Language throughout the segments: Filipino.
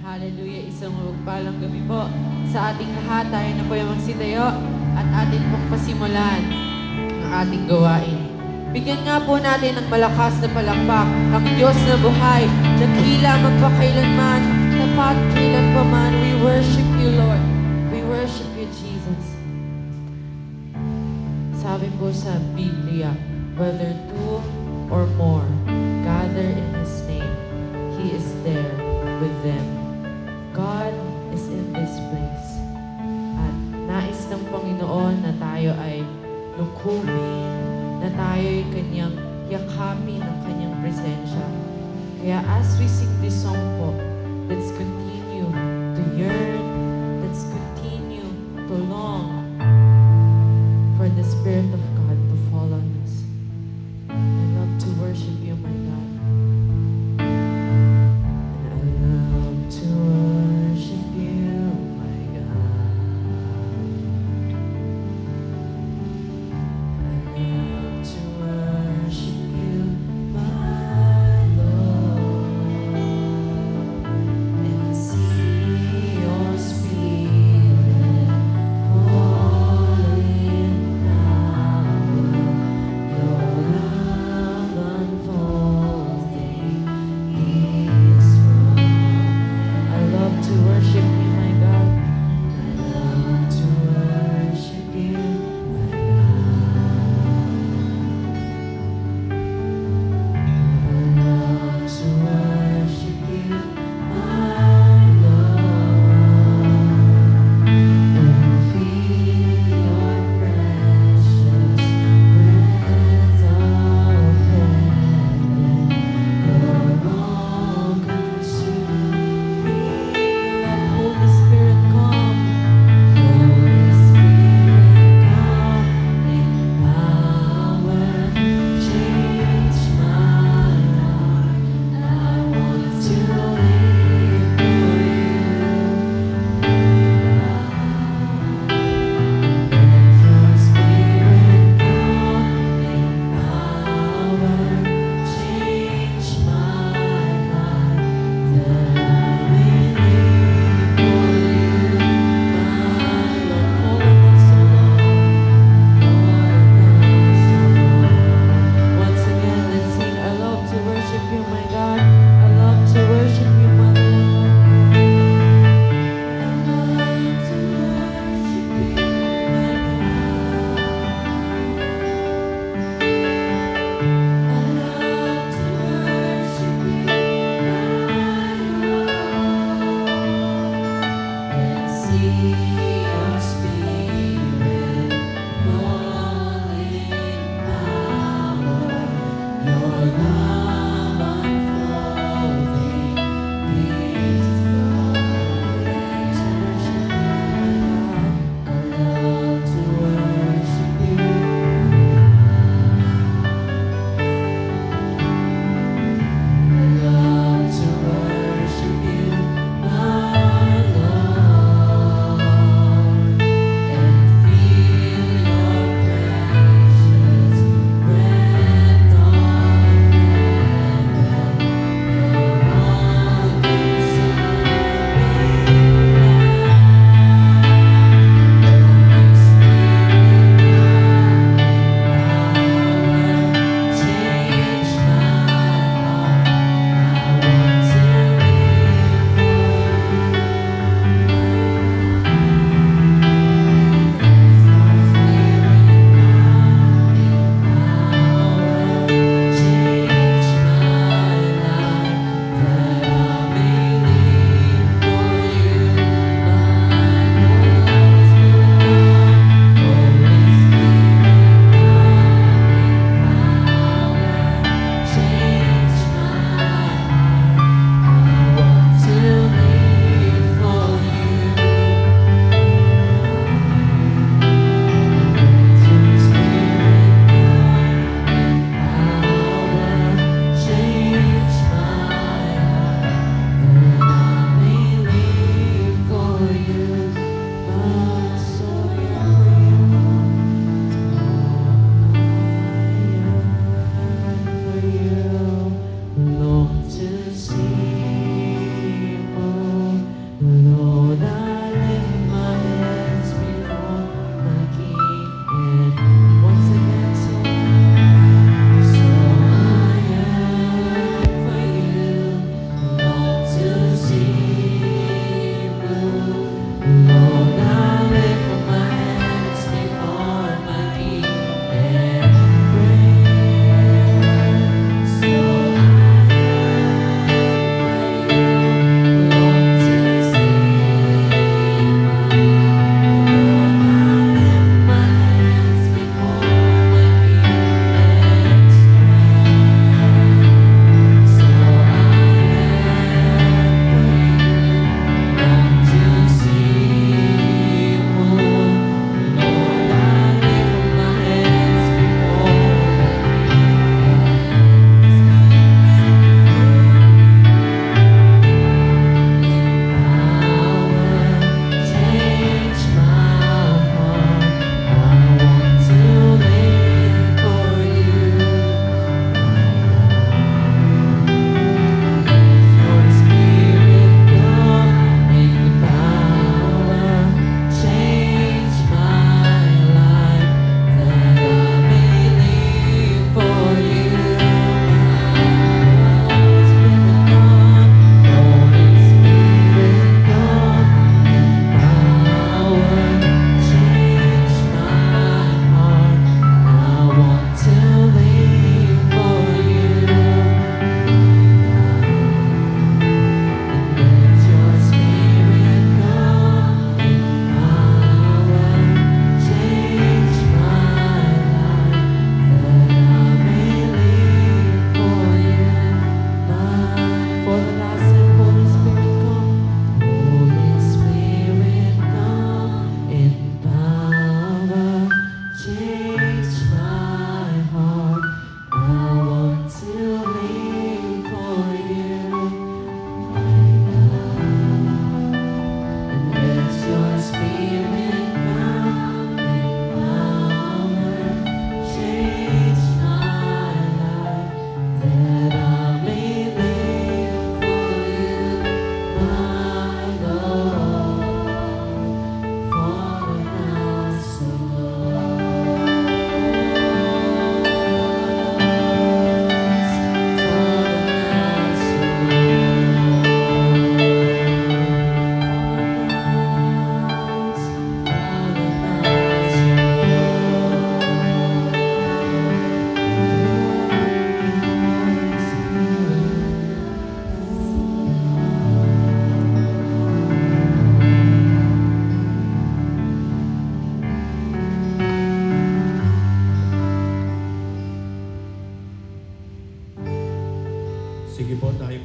Hallelujah, isang mapagpalang gabi po sa ating lahat. Tayo na po yung magsitayo at atin pong pasimulan ang ating gawain. Bigyan nga po natin ng malakas na palakpak ang Diyos na buhay, dakila magpakailanman, tapat kailan pa man. We worship you, Lord. We worship you, Jesus. Sabi po sa Biblia, whether two or more gather in His name, He is there with them. God is in this place. At nais ng Panginoon na tayo ay lukumin, na tayo ay Kanyang yakapin ng Kanyang presensya. Kaya as we sing this song po, let's continue to yearn, let's continue to long for the Spirit of God to fall on us. I love to worship you, my God. To worship you, my God. I love to worship you, my Lord, and see your Spirit falling down.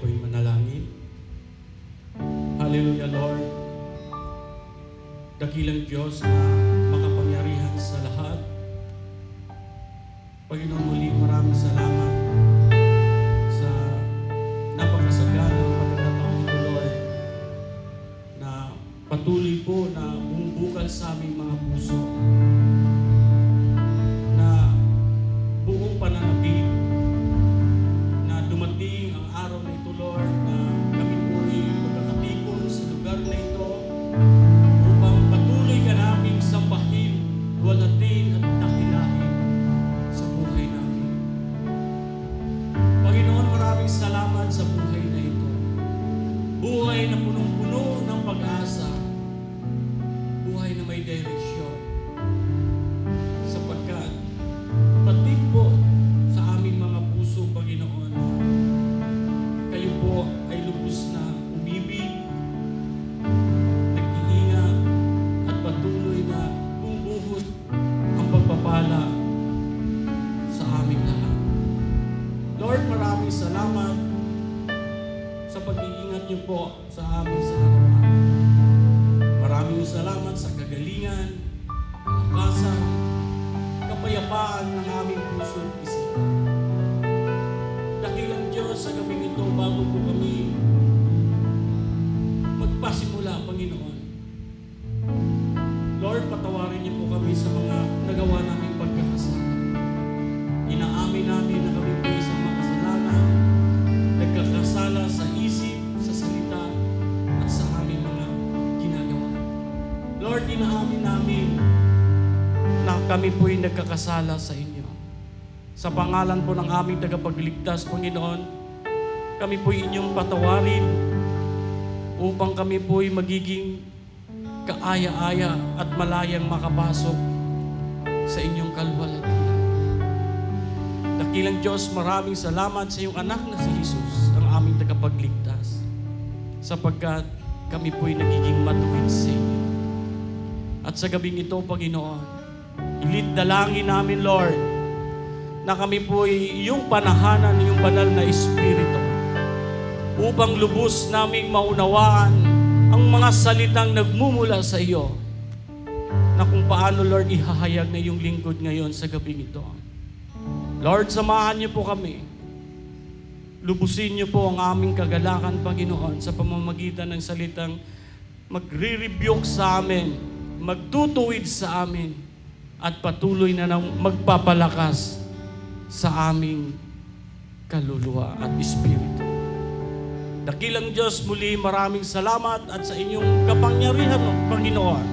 po'y manalangin. Hallelujah, Lord. Dakilang Diyos na makapangyarihan sa lahat. Panginoon, muli maraming salamat sa napakasaganang pagkakataon nito, Lord, na patuloy po na bumubukal sa aming mga puso na buong pananabik na dumating ang araw na ito, Lord, na kami po'y magkakatipon sa lugar na ito upang patuloy ka naming sambahin, walatin at dakilain sa buhay namin. Panginoon, maraming salamat sa buhay na ito. Buhay na punong-puno ng pag-asa. Buhay na may direksyon. Sapagkat pati po sa aming mga puso, Panginoon, kayo po ay lubos na umibig, nag-iingat, at patuloy na bumubuhos ang pagpapala sa aming lahat. Lord, maraming salamat sa pag-iingat niyo po sa amin sa araw-araw. Maraming salamat sa kagalingan, kalakasan, kapayapaan ng aming puso at isipan. Dakilang Diyos, sa gabing ito, bago po kami magpasimula, Panginoon, Lord, patawarin niyo po kami sa mga nagawa naming pagkakasala. Inaamin namin na kami po isang makasalanan, nagkakasala sa isip, sa salita, at sa aming mga ginagawa. Lord, inaamin namin na kami po'y nagkakasala sa inyo. Sa pangalan po ng aming tagapagligtas, Panginoon, kami po'y inyong patawarin upang kami po'y magiging kaaya-aya at malayang makapasok sa inyong kalwalhatian. Dakilang Diyos, maraming salamat sa iyong anak na si Jesus, ang aming tagapagligtas, sapagkat kami po'y nagiging matuwid sa inyo. At sa gabing ito, Panginoon, ilit dalangin namin, Lord, na kami po'y iyong panahanan ng iyong banal na Espiritu upang lubos naming maunawaan ang mga salitang nagmumula sa iyo na kung paano, Lord, ihahayag na iyong lingkod ngayon sa gabing ito. Lord, samahan niyo po kami. Lubusin niyo po ang aming kagalakan, Panginoon, sa pamamagitan ng salitang magre-rebuke sa amin, magtutuwid sa amin, at patuloy na magpapalakas sa aming kaluluwa at espiritu. Dakilang Diyos, muli maraming salamat at sa inyong kapangyarihan, Panginoon.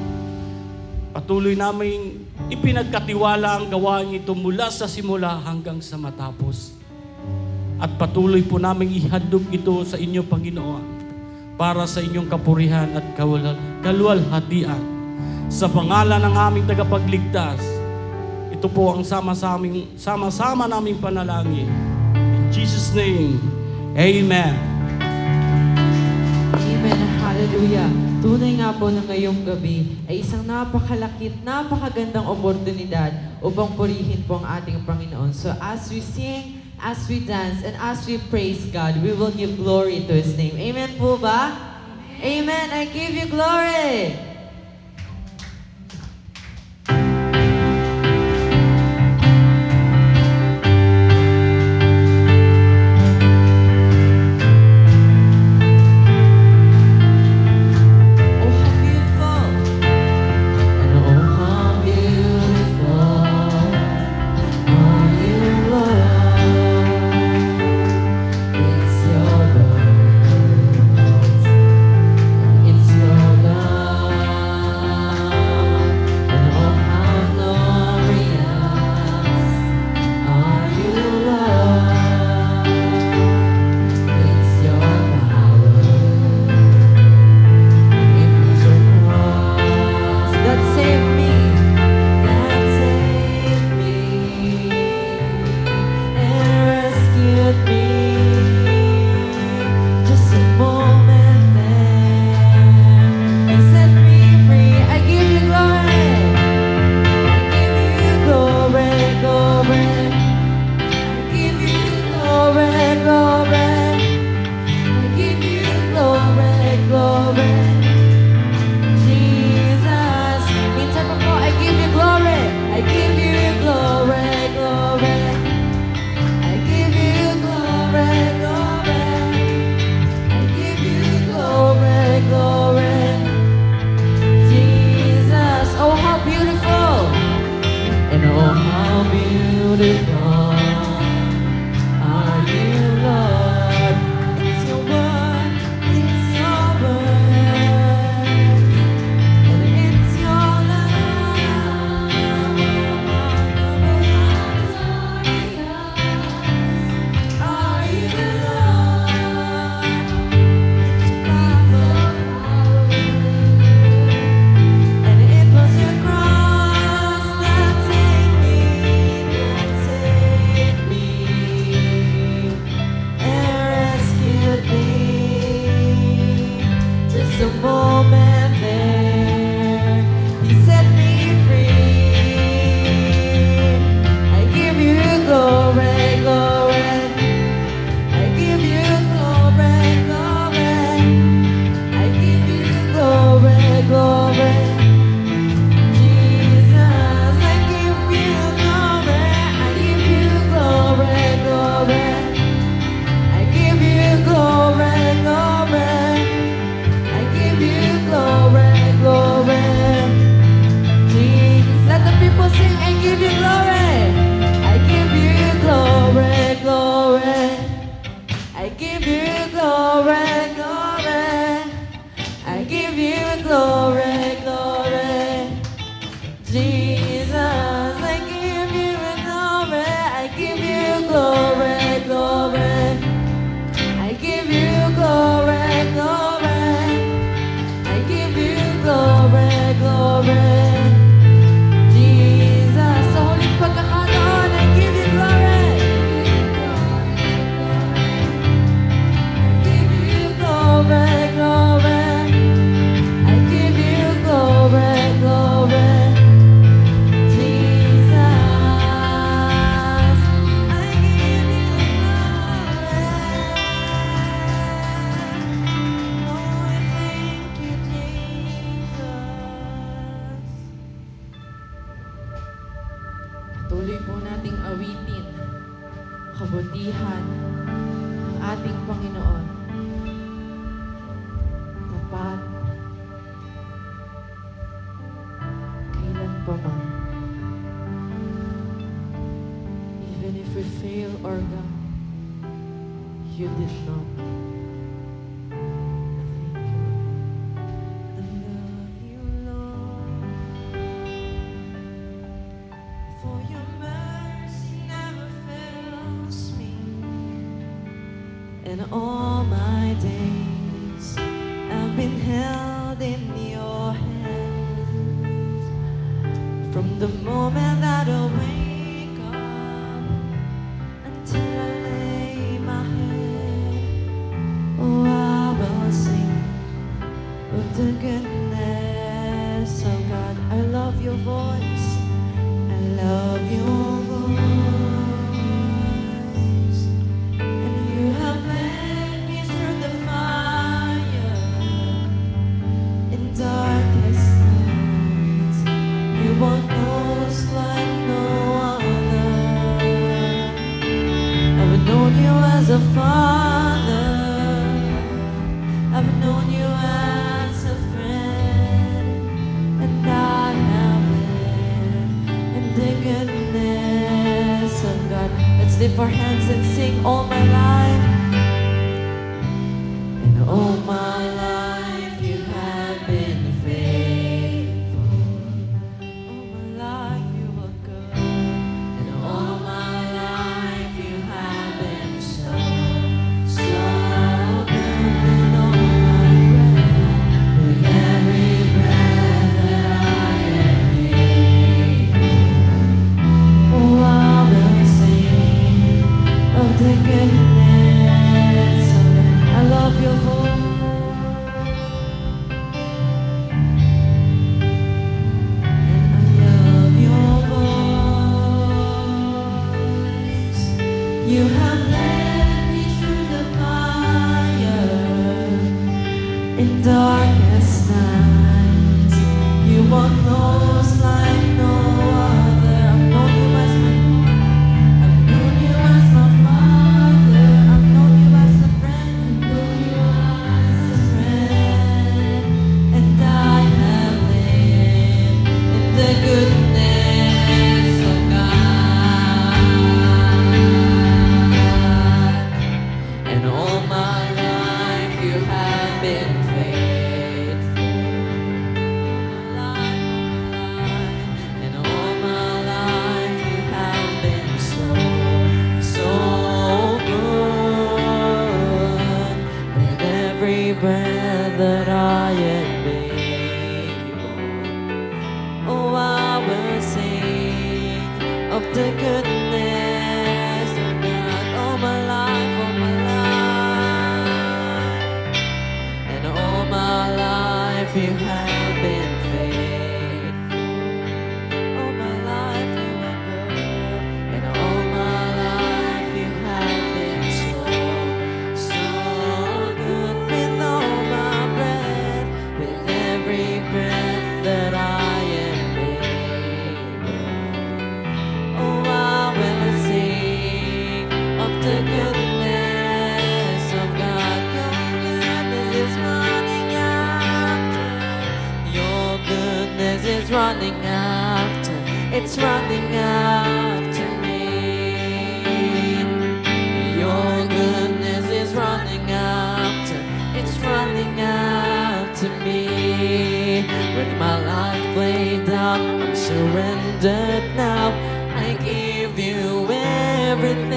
Patuloy namin ipinagkatiwala ang gawain ito mula sa simula hanggang sa matapos. At patuloy po namin ihandog ito sa inyo, Panginoon, para sa inyong kapurihan at kaluwalhatian. Sa pangalan ng aming tagapagligtas, ito po ang sama-sama naming panalangin. In Jesus' name, Amen. Amen. Hallelujah. Tunay nga po na ngayong gabi ay isang napakalakit, napakagandang oportunidad upang purihin po ang ating Panginoon. So as we sing, as we dance, and as we praise God, we will give glory to His name. Amen po ba? Amen. I give you glory. It's your love. kabutihan ng ating Panginoon. Tapat, kailan pa man. Even if we fail, or God, you did not. I love you, Lord, for your mercy never fails me. And all my days I've been held in your hands. From the moment that I wake up until I lay my head, oh, I will sing of the goodness of God. I love your voice. I love your voice. And you have led me through the fire in darkest nights. You are close like no other. I've known you as a father. I've known you as a friend, and I have lived in the goodness of God. Let's lift our hands and sing all my life. And all my life you have been faithful. All my life you were good. And all my life you have been so, so good. With all my breath, with every breath that I am able, oh, I will sing of the goodness of God. I love your voice. And I love your voice. You have led me through the fire in darkest nights. You are close like no other. I've known you as my I've known you as my father. I've known you as a friend. I've known you as a friend. And I have lived in the goodness of God. And all my life you have been faithful. And all my life you have been so, so good. With every breath that I am able, oh, I will sing of the goodness of God. All my life, all my life. And all my life you have been faithful. All my life you are good. And all my life you have been so, so good. With all my breath, with every breath that I am able, oh, I will sing of the goodness of God. Your goodness is running after. It's running after me. Your goodness is running after. It's running after me. With my life laid down, I'm surrendered now. I give you everything.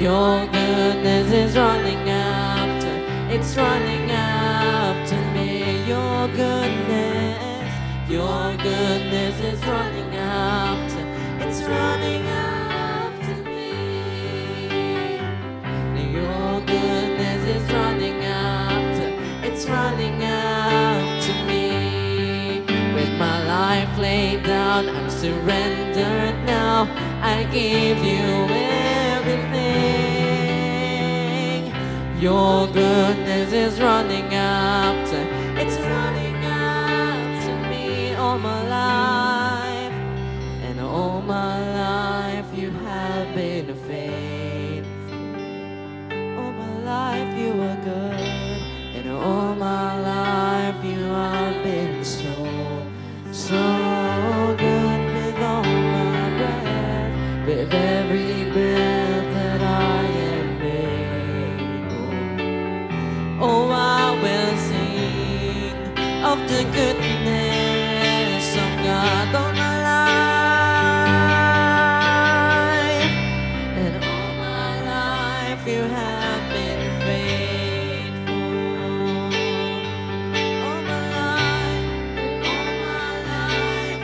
Your goodness is running after. It's running after me. Your goodness is running after. It's running after me. Your goodness is running after. It's running after me. With my life laid down, I'm surrendered now. I give you everything. Your goodness is running after. It's running after me all my life. And all my life you have are good. And all my life you have been so, so good. With all my breath, with every breath that I am able. Oh, I will sing of the goodness of God all my life. And all my life you have been faithful. All my life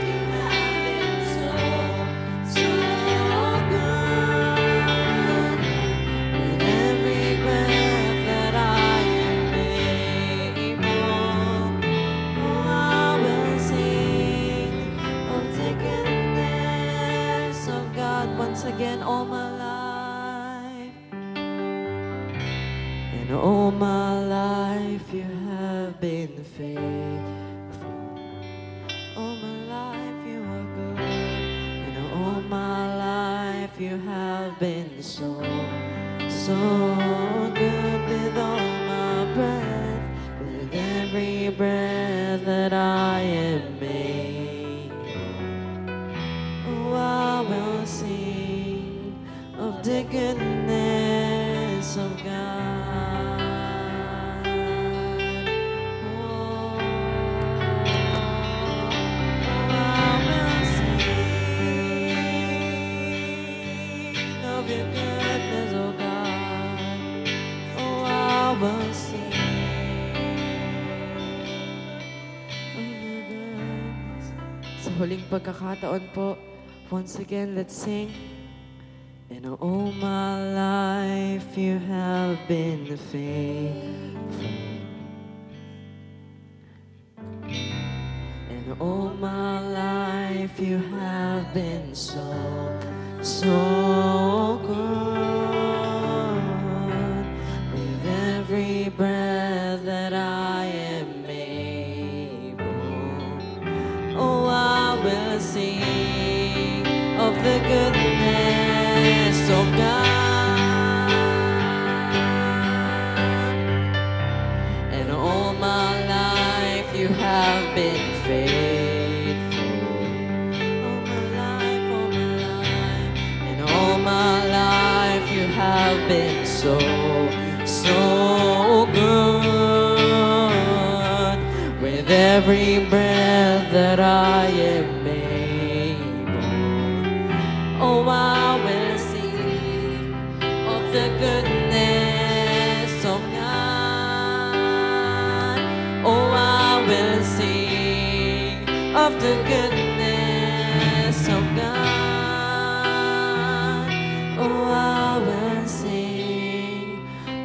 you have been so, so good. With every breath that I am able, oh, I will sing of the goodness of God once again all my life. And all my life you have been faithful. All my life you are good. And all my life you have been so, so good. With all my breath, with every breath that I am able. Oh, I will sing of the goodness of God. Oh, I will sing of your goodness, oh God. Oh, I will sing of your goodness. Sa huling pagkakataon po, once again, let's sing. And all my life you have been faithful. And all my life you have been so, so good. With every breath that I am able, oh, I will sing of the goodness of God. And all my life you have been faithful. All my life, and all my life you have been so, so good. With every breath that I am able, oh, I will sing of the goodness of God. Oh, I will sing of the goodness of God. Oh, I will sing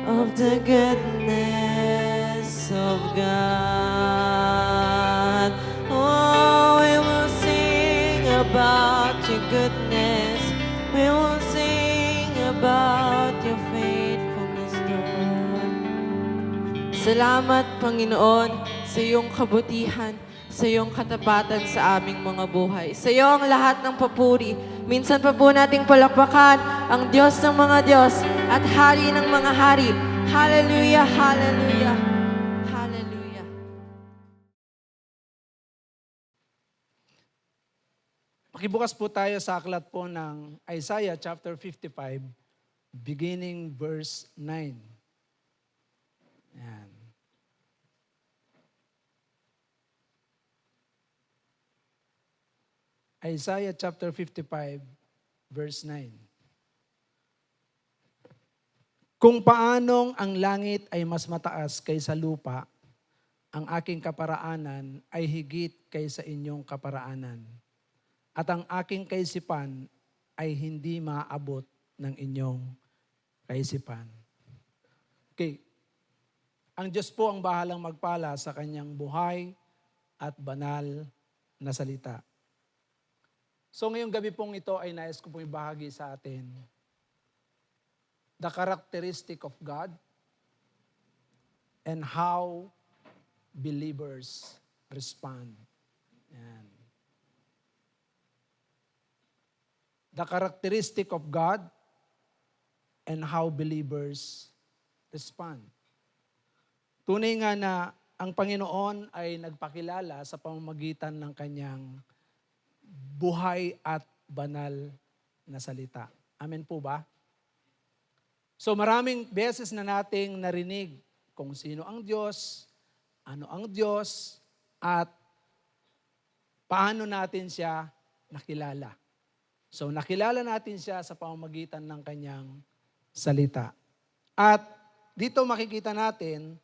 of the goodness of God. Oh, we will sing about your goodness. We will sing about your faithfulness, Lord. Salamat, Panginoon, sa iyong kabutihan, sa iyong katapatan sa aming mga buhay. Sa iyo ang lahat ng papuri. Minsan pa po nating palakpakan ang Diyos ng mga Diyos at Hari ng mga Hari. Hallelujah, hallelujah, hallelujah. Pakibukas po tayo sa aklat po ng Isaiah chapter 55, beginning verse 9. Yan. Isaiah chapter 55, verse 9. Kung paanong ang langit ay mas mataas kaysa lupa, ang aking kaparaanan ay higit kaysa inyong kaparaanan. At ang aking kaisipan ay hindi maaabot ng inyong kaisipan. Okay. Ang Diyos po ang bahalang magpala sa kanyang buhay at banal na salita. So ngayong gabi pong ito ay nais ko pong ibahagi sa atin the characteristic of God and how believers respond. Yan. The characteristic of God and how believers respond. Tunay nga na ang Panginoon ay nagpakilala sa pamamagitan ng kanyang buhay at banal na salita. Amen po ba? So maraming beses na nating narinig kung sino ang Diyos, ano ang Diyos, at paano natin siya nakilala. So nakilala natin siya sa pamamagitan ng kanyang salita. At dito makikita natin,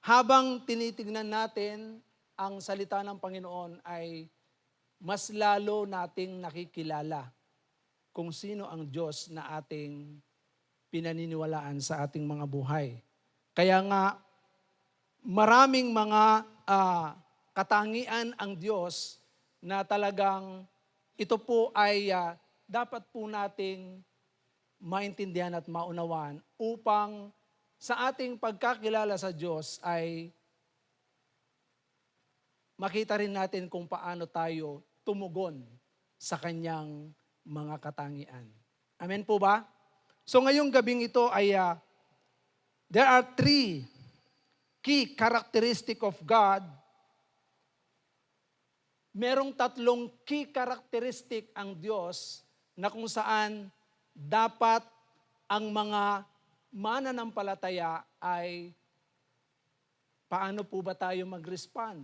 habang tinitignan natin ang salita ng Panginoon ay mas lalo nating nakikilala kung sino ang Diyos na ating pinaniniwalaan sa ating mga buhay. Kaya nga, maraming mga katangian ang Diyos na talagang ito po ay dapat po nating maintindihan at maunawaan upang sa ating pagkakilala sa Diyos ay makita rin natin kung paano tayo tumugon sa kanyang mga katangian. Amen po ba? So ngayong gabing ito ay there are 3 key characteristic of God. Merong 3 key characteristic ang Diyos na kung saan dapat ang mga mananampalataya ay paano po ba tayo mag-respond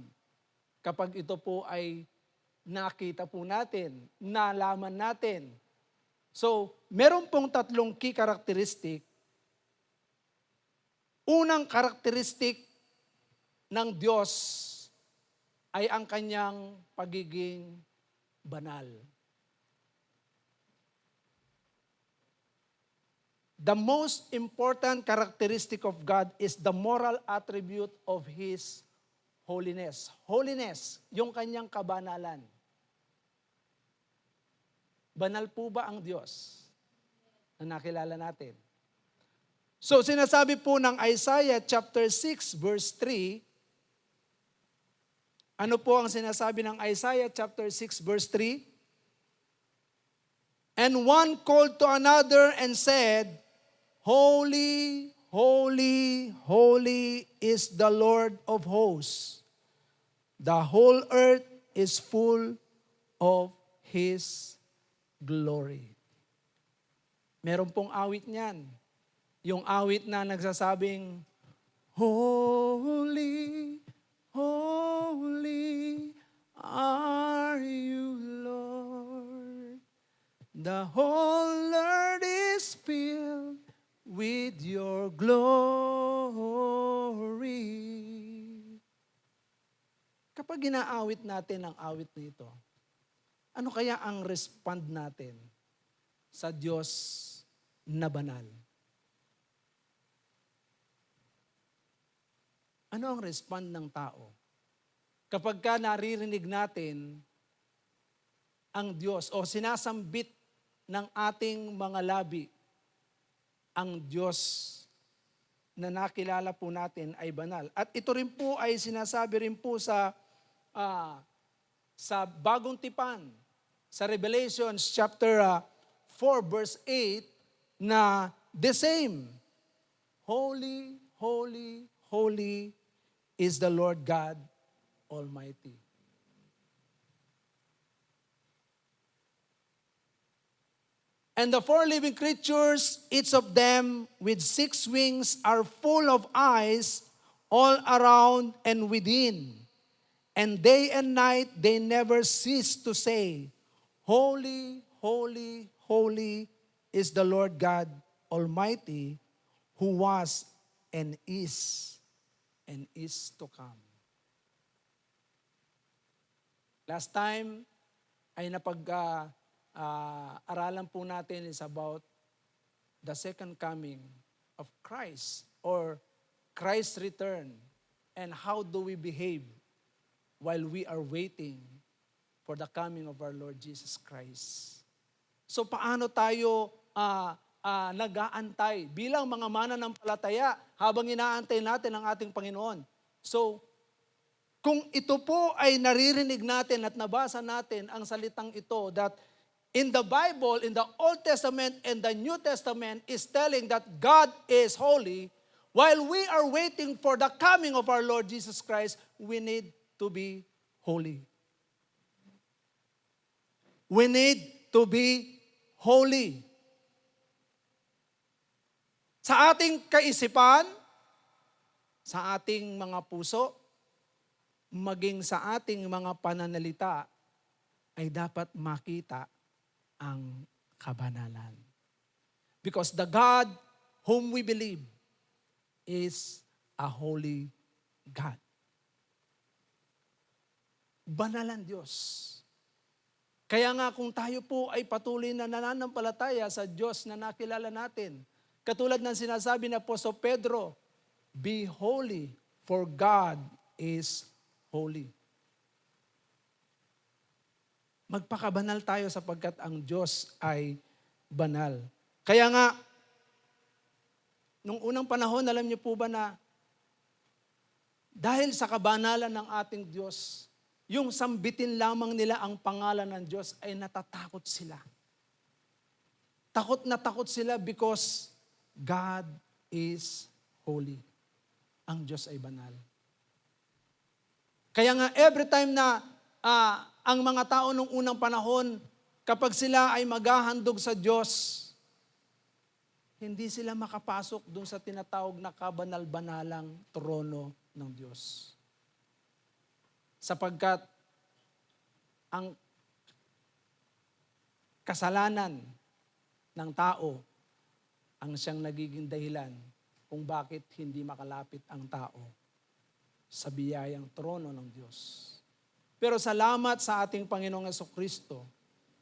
kapag ito po ay nakita po natin, nalaman natin. So, meron pong 3 key characteristic. Unang karakteristik ng Diyos ay ang kanyang pagiging banal. The most important characteristic of God is the moral attribute of His holiness. Holiness, yung kanyang kabanalan. Banal po ba ang Diyos na nakilala natin? So sinasabi po ng Isaiah chapter 6 verse 3, ano po ang sinasabi ng Isaiah chapter 6 verse 3? And one called to another and said, Holy, holy, holy is the Lord of hosts. The whole earth is full of His glory. Meron pong awit niyan. Yung awit na nagsasabing, Holy, holy are you, Lord. The whole earth is filled with your glory. Kapag ginaawit natin ang awit nito, ano kaya ang respond natin sa Diyos na banal? Ano ang respond ng tao? Kapag ka naririnig natin ang Diyos o sinasambit ng ating mga labi, ang Diyos na nakilala po natin ay banal. At ito rin po ay sinasabi rin po sa Bagong Tipan, sa Revelations chapter 4 verse 8 na the same. Holy, holy, holy is the Lord God Almighty. And the 4 living creatures, each of them with 6 wings, are full of eyes all around and within. And day and night they never cease to say, Holy, holy, holy is the Lord God Almighty, who was and is to come. Last time ay aralan po natin is about the second coming of Christ or Christ's return and how do we behave while we are waiting for the coming of our Lord Jesus Christ. So paano tayo nag-aantay bilang mga mananampalataya habang inaantay natin ang ating Panginoon? So kung ito po ay naririnig natin at nabasa natin ang salitang ito that in the Bible, in the Old Testament and the New Testament is telling that God is holy, while we are waiting for the coming of our Lord Jesus Christ, we need to be holy. We need to be holy. Sa ating kaisipan, sa ating mga puso, maging sa ating mga pananalita, ay dapat makita ang kabanalan. Because the God whom we believe is a holy God. Banalan Diyos. Kaya nga kung tayo po ay patuloy na nananampalataya sa Diyos na nakilala natin, katulad ng sinasabi ni Apostol Pedro, be holy, for God is holy. Magpakabanal tayo sapagkat ang Diyos ay banal. Kaya nga, nung unang panahon, alam niyo po ba na dahil sa kabanalan ng ating Diyos, yung sambitin lamang nila ang pangalan ng Diyos ay natatakot sila. Takot na takot sila because God is holy. Ang Diyos ay banal. Kaya nga every time na ang mga tao nung unang panahon, kapag sila ay maghahandog sa Diyos, hindi sila makapasok dun sa tinatawag na kabanal-banalang trono ng Diyos. Sapagkat ang kasalanan ng tao ang siyang nagiging dahilan kung bakit hindi makalapit ang tao sa biyayang trono ng Diyos. Pero salamat sa ating Panginoong Jesucristo,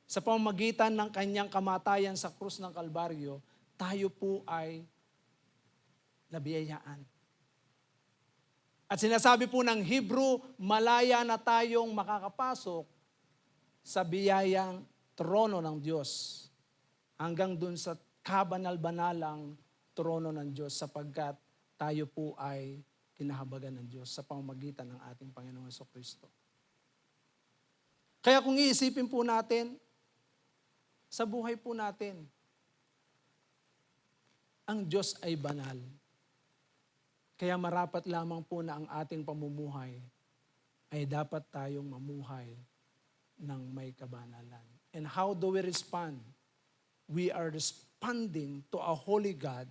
sa pamamagitan ng kanyang kamatayan sa krus ng Kalbaryo, tayo po ay nabiyayaan. At sinasabi po ng Hebrew, malaya na tayong makakapasok sa biyayang trono ng Diyos hanggang dun sa kabanal-banalang trono ng Diyos sapagkat tayo po ay kinahabagan ng Diyos sa pamamagitan ng ating Panginoong Jesucristo. Kaya kung iisipin po natin, sa buhay po natin, ang Diyos ay banal. Kaya marapat lamang po na ang ating pamumuhay ay dapat tayong mamuhay ng may kabanalan. And how do we respond? We are responding to a holy God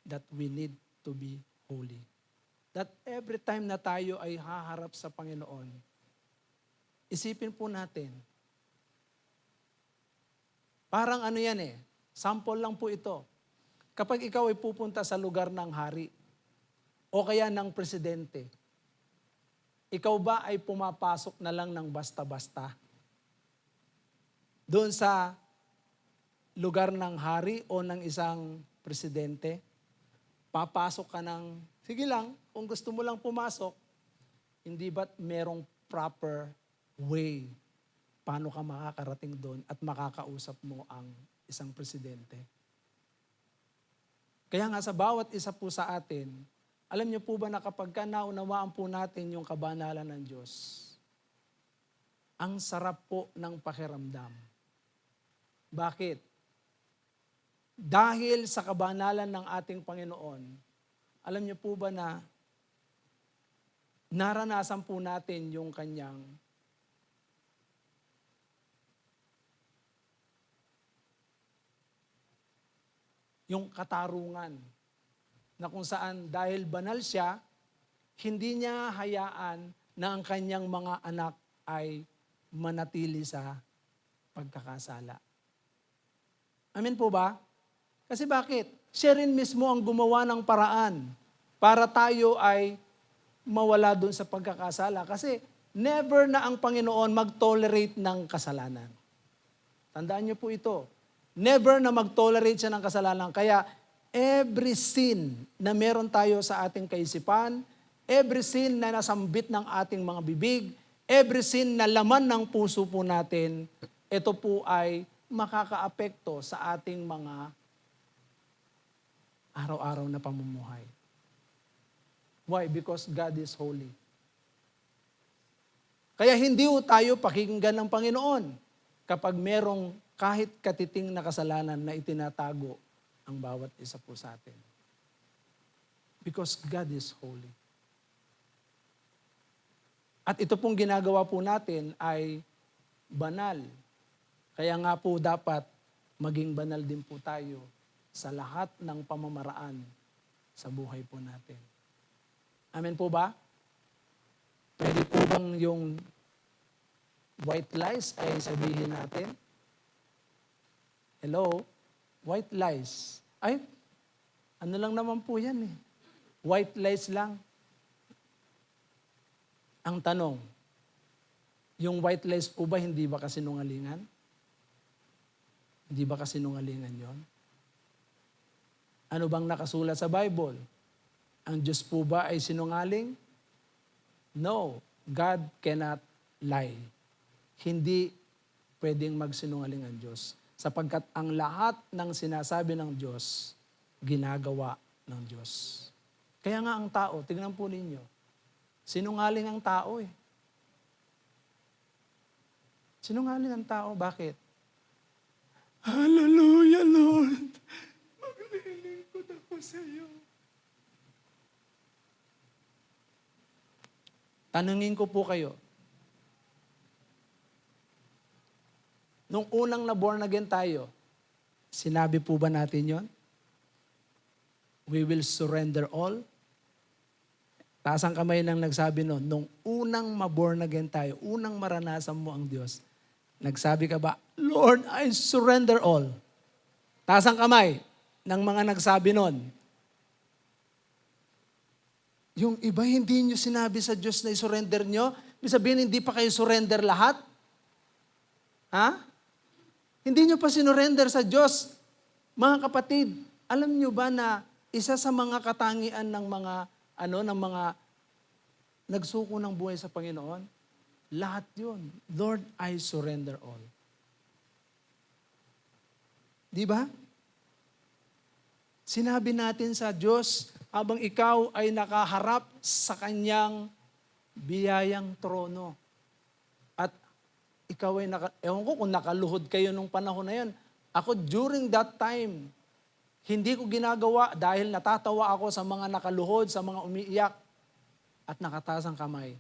that we need to be holy. That every time na tayo ay haharap sa Panginoon, isipin po natin, parang ano yan sample lang po ito. Kapag ikaw ay pupunta sa lugar ng hari, o kaya ng presidente, ikaw ba ay pumapasok na lang ng basta-basta? Doon sa lugar ng hari o ng isang presidente, papasok ka ng, sige lang, kung gusto mo lang pumasok, hindi ba't merong proper way paano ka makakarating doon at makakausap mo ang isang presidente? Kaya nga sa bawat isa po sa atin, alam niyo po ba na kapag naunawaan po natin yung kabanalan ng Diyos, ang sarap po ng pakiramdam. Bakit? Dahil sa kabanalan ng ating Panginoon, alam niyo po ba na naranasan po natin yung kanyang yung katarungan na kung saan dahil banal siya, hindi niya hayaan na ang kanyang mga anak ay manatili sa pagkakasala. Amen po ba? Kasi bakit? Siya rin mismo ang gumawa ng paraan para tayo ay mawala doon sa pagkakasala. Kasi never na ang Panginoon mag-tolerate ng kasalanan. Tandaan niyo po ito. Never na mag-tolerate siya ng kasalanan. Kaya every sin na meron tayo sa ating kaisipan, every sin na nasambit ng ating mga bibig, every sin na laman ng puso po natin, ito po ay makakaapekto sa ating mga araw-araw na pamumuhay. Why? Because God is holy. Kaya hindi tayo pakinggan ng Panginoon kapag merong kahit katiting na kasalanan na itinatago ang bawat isa po sa atin. Because God is holy. At ito pong ginagawa po natin ay banal. Kaya nga po dapat maging banal din po tayo sa lahat ng pamamaraan sa buhay po natin. Amen po ba? Pwede po bang yung white lies ay sabihin natin? Hello? White lies. Ay, ano lang naman po yan eh. White lies lang. Ang tanong, yung white lies po ba hindi ba kasinungalingan? Hindi ba kasinungalingan yon? Ano bang nakasulat sa Bible? Ang Diyos po ba ay sinungaling? No, God cannot lie. Hindi pwedeng magsinungaling ang Diyos. Sapagkat ang lahat ng sinasabi ng Diyos, ginagawa ng Diyos. Kaya nga ang tao, tignan po ninyo, sinungaling ang tao eh. Sinungaling ang tao, bakit? Hallelujah, Lord. Maglilingkod ako sa iyo. Tanungin ko po kayo, nung unang na-born again tayo, sinabi po ba natin yon? We will surrender all? Taas ang kamay nang nagsabi nun, nung unang ma-born again tayo, unang maranasan mo ang Diyos, nagsabi ka ba, Lord, I surrender all. Taas ang kamay ng mga nagsabi nun. Yung iba, hindi nyo sinabi sa Diyos na i-surrender nyo. Ibig sabihin, hindi pa kayo surrender lahat? Ha? Hindi nyo pa sinurrender sa Diyos. Mga kapatid, alam nyo ba na isa sa mga katangian ng mga nagsuko ng buhay sa Panginoon? Lahat yun. Lord, I surrender all. Di ba? Sinabi natin sa Diyos, habang ikaw ay nakaharap sa kanyang biyayang trono. At ikaw ay ewan ko kung nakaluhod kayo nung panahon na yun. Ako during that time, hindi ko ginagawa dahil natatawa ako sa mga nakaluhod, sa mga umiiyak at nakataas ang kamay.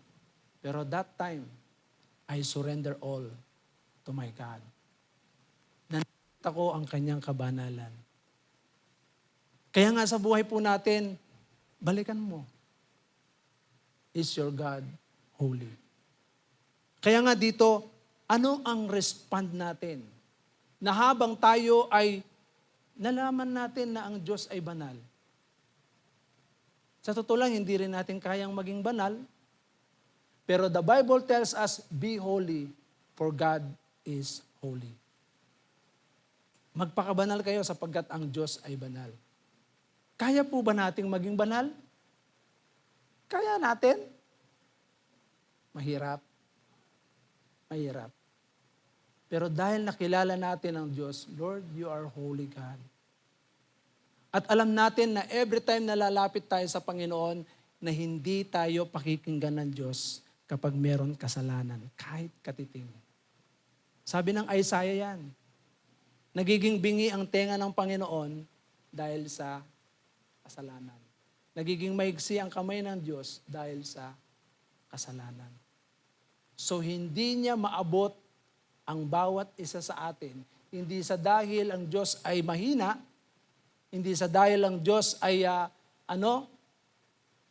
Pero that time, I surrender all to my God. Nakita ko ang kanyang kabanalan. Kaya nga sa buhay po natin, balikan mo. Is your God holy? Kaya nga dito, ano ang respond natin? Na habang tayo ay nalaman natin na ang Diyos ay banal. Sa totoo lang, hindi rin natin kayang maging banal. Pero the Bible tells us, be holy, for God is holy. Magpakabanal kayo sapagkat ang Diyos ay banal. Kaya po ba nating maging banal? Kaya natin? Mahirap. Mahirap. Pero dahil nakilala natin ang Diyos, Lord, you are holy God. At alam natin na every time na lalapit tayo sa Panginoon, na hindi tayo pakikinggan ng Diyos kapag meron kasalanan, kahit katiting. Sabi ng Isaiah yan, nagiging bingi ang tenga ng Panginoon dahil sa kasalanan. Nagiging maigsi ang kamay ng Diyos dahil sa kasalanan. So hindi niya maabot ang bawat isa sa atin. Hindi sa dahil ang Diyos ay mahina, hindi sa dahil ang Diyos ay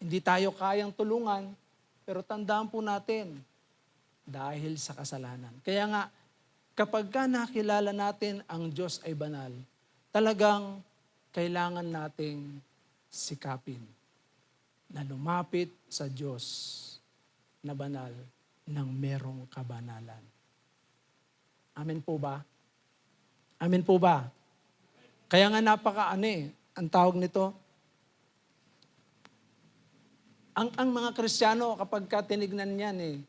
hindi tayo kayang tulungan, pero tandaan po natin, dahil sa kasalanan. Kaya nga, kapag nakilala natin ang Diyos ay banal, talagang kailangan nating sikapin na lumapit sa Diyos na banal ng merong kabanalan. Amen po ba? Amen po ba? Kaya nga ang tawag nito, ang mga Kristiyano kapag tinignan niyan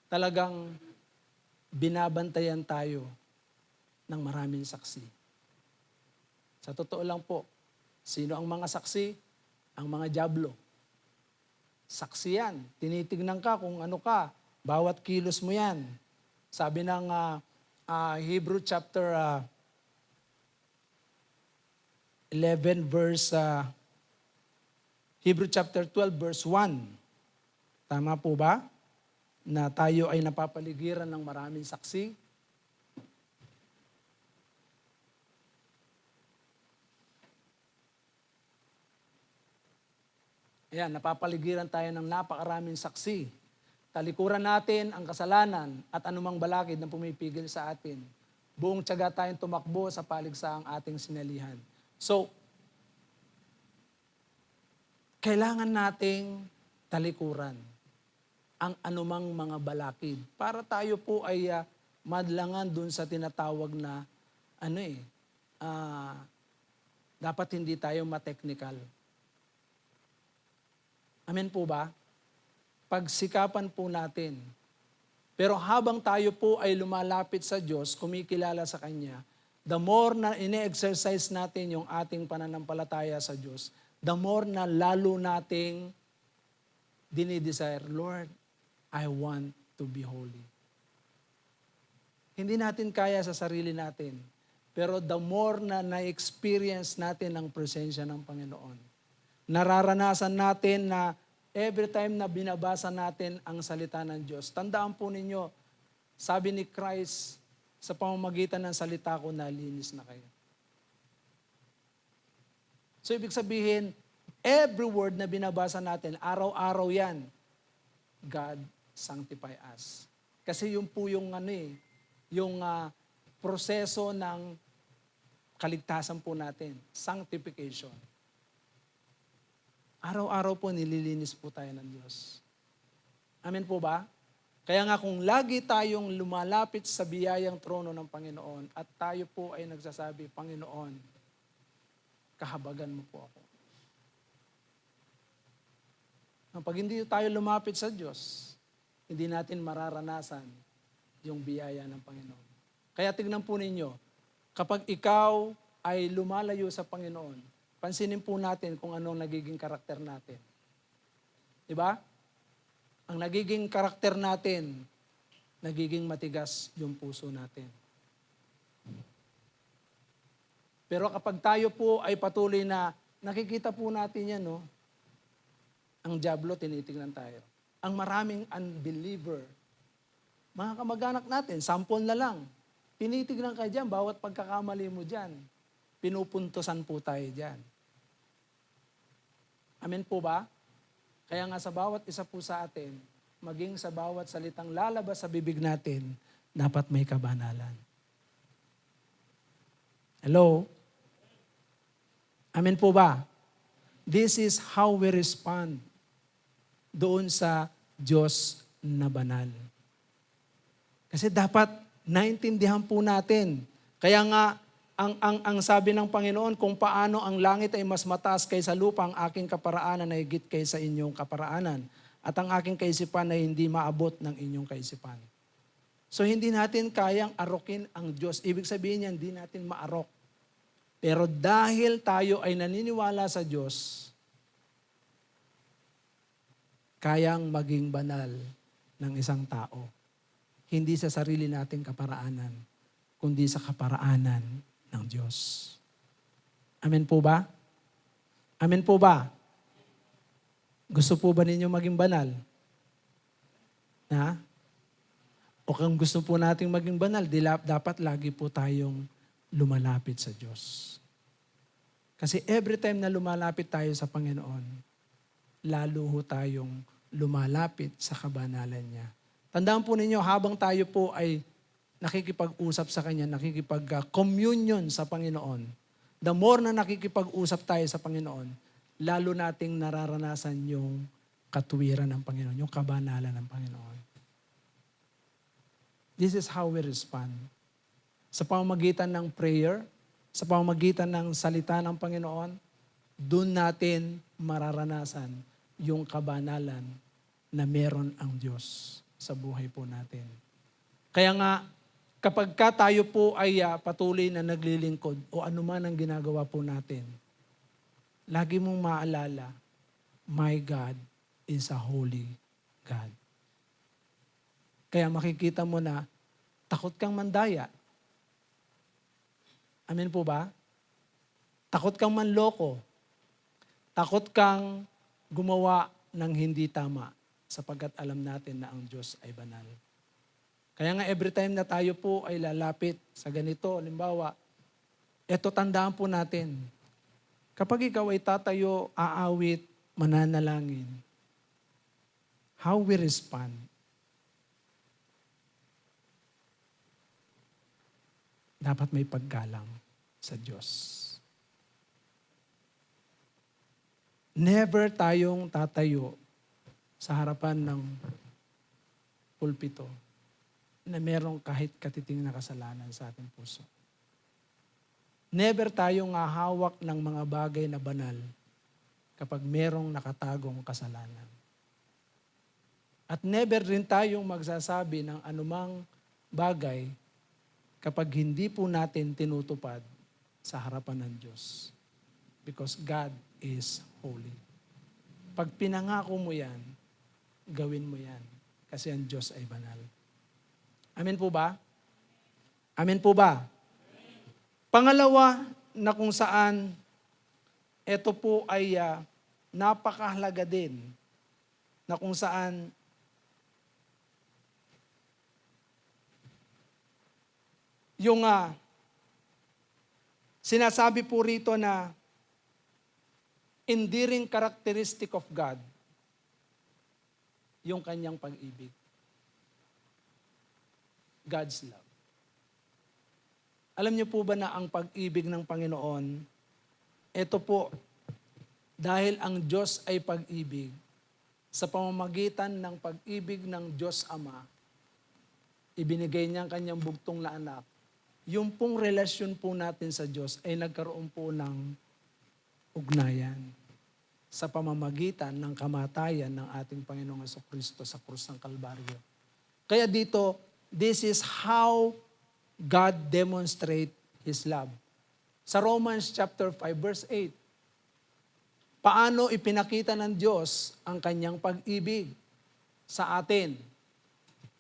talagang binabantayan tayo ng maraming saksi. Sa totoo lang po, sino ang mga saksi? Ang mga dyablo. Saksi yan. Tinitignan ka kung ano ka. Bawat kilos mo yan. Sabi ng Hebrew chapter 11 verse Hebrew chapter 12 verse 1. Tama po ba? Na tayo ay napapaligiran ng maraming saksi. Ayan, napapaligiran tayo ng napakaraming saksi. Talikuran natin ang kasalanan at anumang balakid na pumipigil sa atin. Buong tiyaga tayong tumakbo sa paligsaang ating sinalihan. So, kailangan nating talikuran ang anumang mga balakid para tayo po ay madlangan dun sa tinatawag na dapat hindi tayo ma-technical. Amen po ba? Pagsikapan po natin. Pero habang tayo po ay lumalapit sa Diyos, kumikilala sa Kanya, the more na ine-exercise natin yung ating pananampalataya sa Diyos, the more na lalo nating dinidesire, Lord, I want to be holy. Hindi natin kaya sa sarili natin, pero the more na na-experience natin ang presensya ng Panginoon, nararanasan natin na every time na binabasa natin ang salita ng Diyos, tandaan po ninyo, sabi ni Christ, sa pamamagitan ng salita ko, nalinis na kayo. So ibig sabihin, every word na binabasa natin, araw-araw yan, God sanctify us. Kasi yun po yung proseso ng kaligtasan po natin, sanctification. Araw-araw po nililinis po tayo ng Diyos. Amen po ba? Kaya nga kung lagi tayong lumalapit sa biyayang trono ng Panginoon at tayo po ay nagsasabi, Panginoon, kahabagan mo po ako. Pag hindi tayo lumapit sa Diyos, hindi natin mararanasan yung biyaya ng Panginoon. Kaya tignan po ninyo, kapag ikaw ay lumalayo sa Panginoon, pansinin po natin kung anong nagiging karakter natin. Diba? Ang nagiging karakter natin, nagiging matigas yung puso natin. Pero kapag tayo po ay patuloy na, nakikita po natin yan, no? Ang diablo, tinitingnan tayo. Ang maraming unbeliever, mga kamag-anak natin, sample na lang. Tinitignan ka dyan, bawat pagkakamali mo dyan. Pinupuntusan po tayo dyan. Amen po ba? Kaya nga sa bawat isa po sa atin, maging sa bawat salitang lalabas sa bibig natin, dapat may kabanalan. Hello? Amen po ba? This is how we respond doon sa Diyos na banal. Kasi dapat naintindihan po natin. Kaya nga, ang sabi ng Panginoon, kung paano ang langit ay mas mataas kaysa lupa, ang aking kaparaanan ay higit kaysa inyong kaparaanan. At ang aking kaisipan ay hindi maabot ng inyong kaisipan. So hindi natin kayang arokin ang Diyos. Ibig sabihin niya, hindi natin maarok. Pero dahil tayo ay naniniwala sa Diyos, kayang maging banal ng isang tao. Hindi sa sarili nating kaparaanan, kundi sa kaparaanan ng Diyos. Amen po ba? Amen po ba? Gusto po ba ninyo maging banal? Ha? O kung gusto po nating maging banal, dapat lagi po tayong lumalapit sa Diyos. Kasi every time na lumalapit tayo sa Panginoon, lalo ho tayong lumalapit sa kabanalan niya. Tandaan po ninyo, habang tayo po ay nakikipag-usap sa Kanya, nakikipag-communion sa Panginoon, the more na nakikipag-usap tayo sa Panginoon, lalo nating nararanasan yung katuwiran ng Panginoon, yung kabanalan ng Panginoon. This is how we respond. Sa pamamagitan ng prayer, sa pamamagitan ng salita ng Panginoon, doon natin mararanasan yung kabanalan na meron ang Diyos sa buhay po natin. Kaya nga, kapag tayo po ay patuloy na naglilingkod o anuman ang ginagawa po natin, lagi mong maalala, my God is a holy God. Kaya makikita mo na takot kang mandaya. Amen po ba? Takot kang manloko. Takot kang gumawa ng hindi tama sapagkat alam natin na ang Diyos ay banal. Kaya nga every time na tayo po ay lalapit sa ganito, halimbawa, eto tandaan po natin, kapag ikaw ay tatayo, aawit, mananalangin, how we respond? Dapat may paggalang sa Diyos. Never tayong tatayo sa harapan ng pulpito na merong kahit katiting na kasalanan sa ating puso. Never tayong hahawak ng mga bagay na banal kapag merong nakatagong kasalanan. At never rin tayong magsasabi ng anumang bagay kapag hindi po natin tinutupad sa harapan ng Diyos. Because God is holy. Pag pinangako mo yan, gawin mo yan. Kasi ang Diyos ay banal. Amen po ba? Amen po ba? Pangalawa na kung saan ito po ay napakahalaga din na kung saan yung sinasabi po rito na endearing characteristic of God, yung kanyang pag-ibig. God's love. Alam niyo po ba na ang pag-ibig ng Panginoon, ito po, dahil ang Diyos ay pag-ibig, sa pamamagitan ng pag-ibig ng Diyos Ama, ibinigay niya ang kanyang bugtong na anak, yung pong relasyon po natin sa Diyos ay nagkaroon po ng ugnayan sa pamamagitan ng kamatayan ng ating Panginoong Jesucristo sa krus ng Kalbaryo. Kaya dito, this is how God demonstrate His love. Sa Romans chapter 5 verse 8, paano ipinakita ng Diyos ang kanyang pag-ibig sa atin?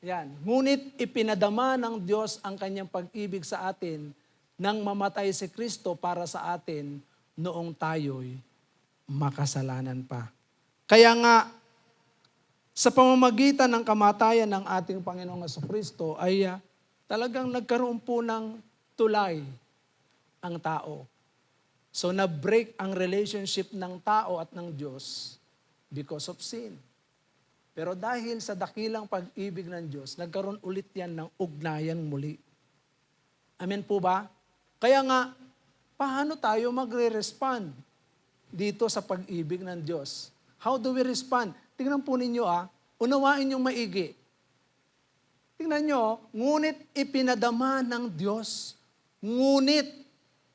Yan. Ngunit ipinadama ng Diyos ang kanyang pag-ibig sa atin nang mamatay si Kristo para sa atin noong tayo'y makasalanan pa. Kaya nga, sa pamamagitan ng kamatayan ng ating Panginoong Jesucristo ay talagang nagkaroon po ng tulay ang tao. So na-break ang relationship ng tao at ng Diyos because of sin. Pero dahil sa dakilang pag-ibig ng Diyos, nagkaroon ulit yan ng ugnayan muli. Amen po ba? Kaya nga, paano tayo magre-respond dito sa pag-ibig ng Diyos? How do we respond? Tingnan po ninyo unawain yung maigi. Tingnan nyo, ngunit ipinadama ng Diyos. Ngunit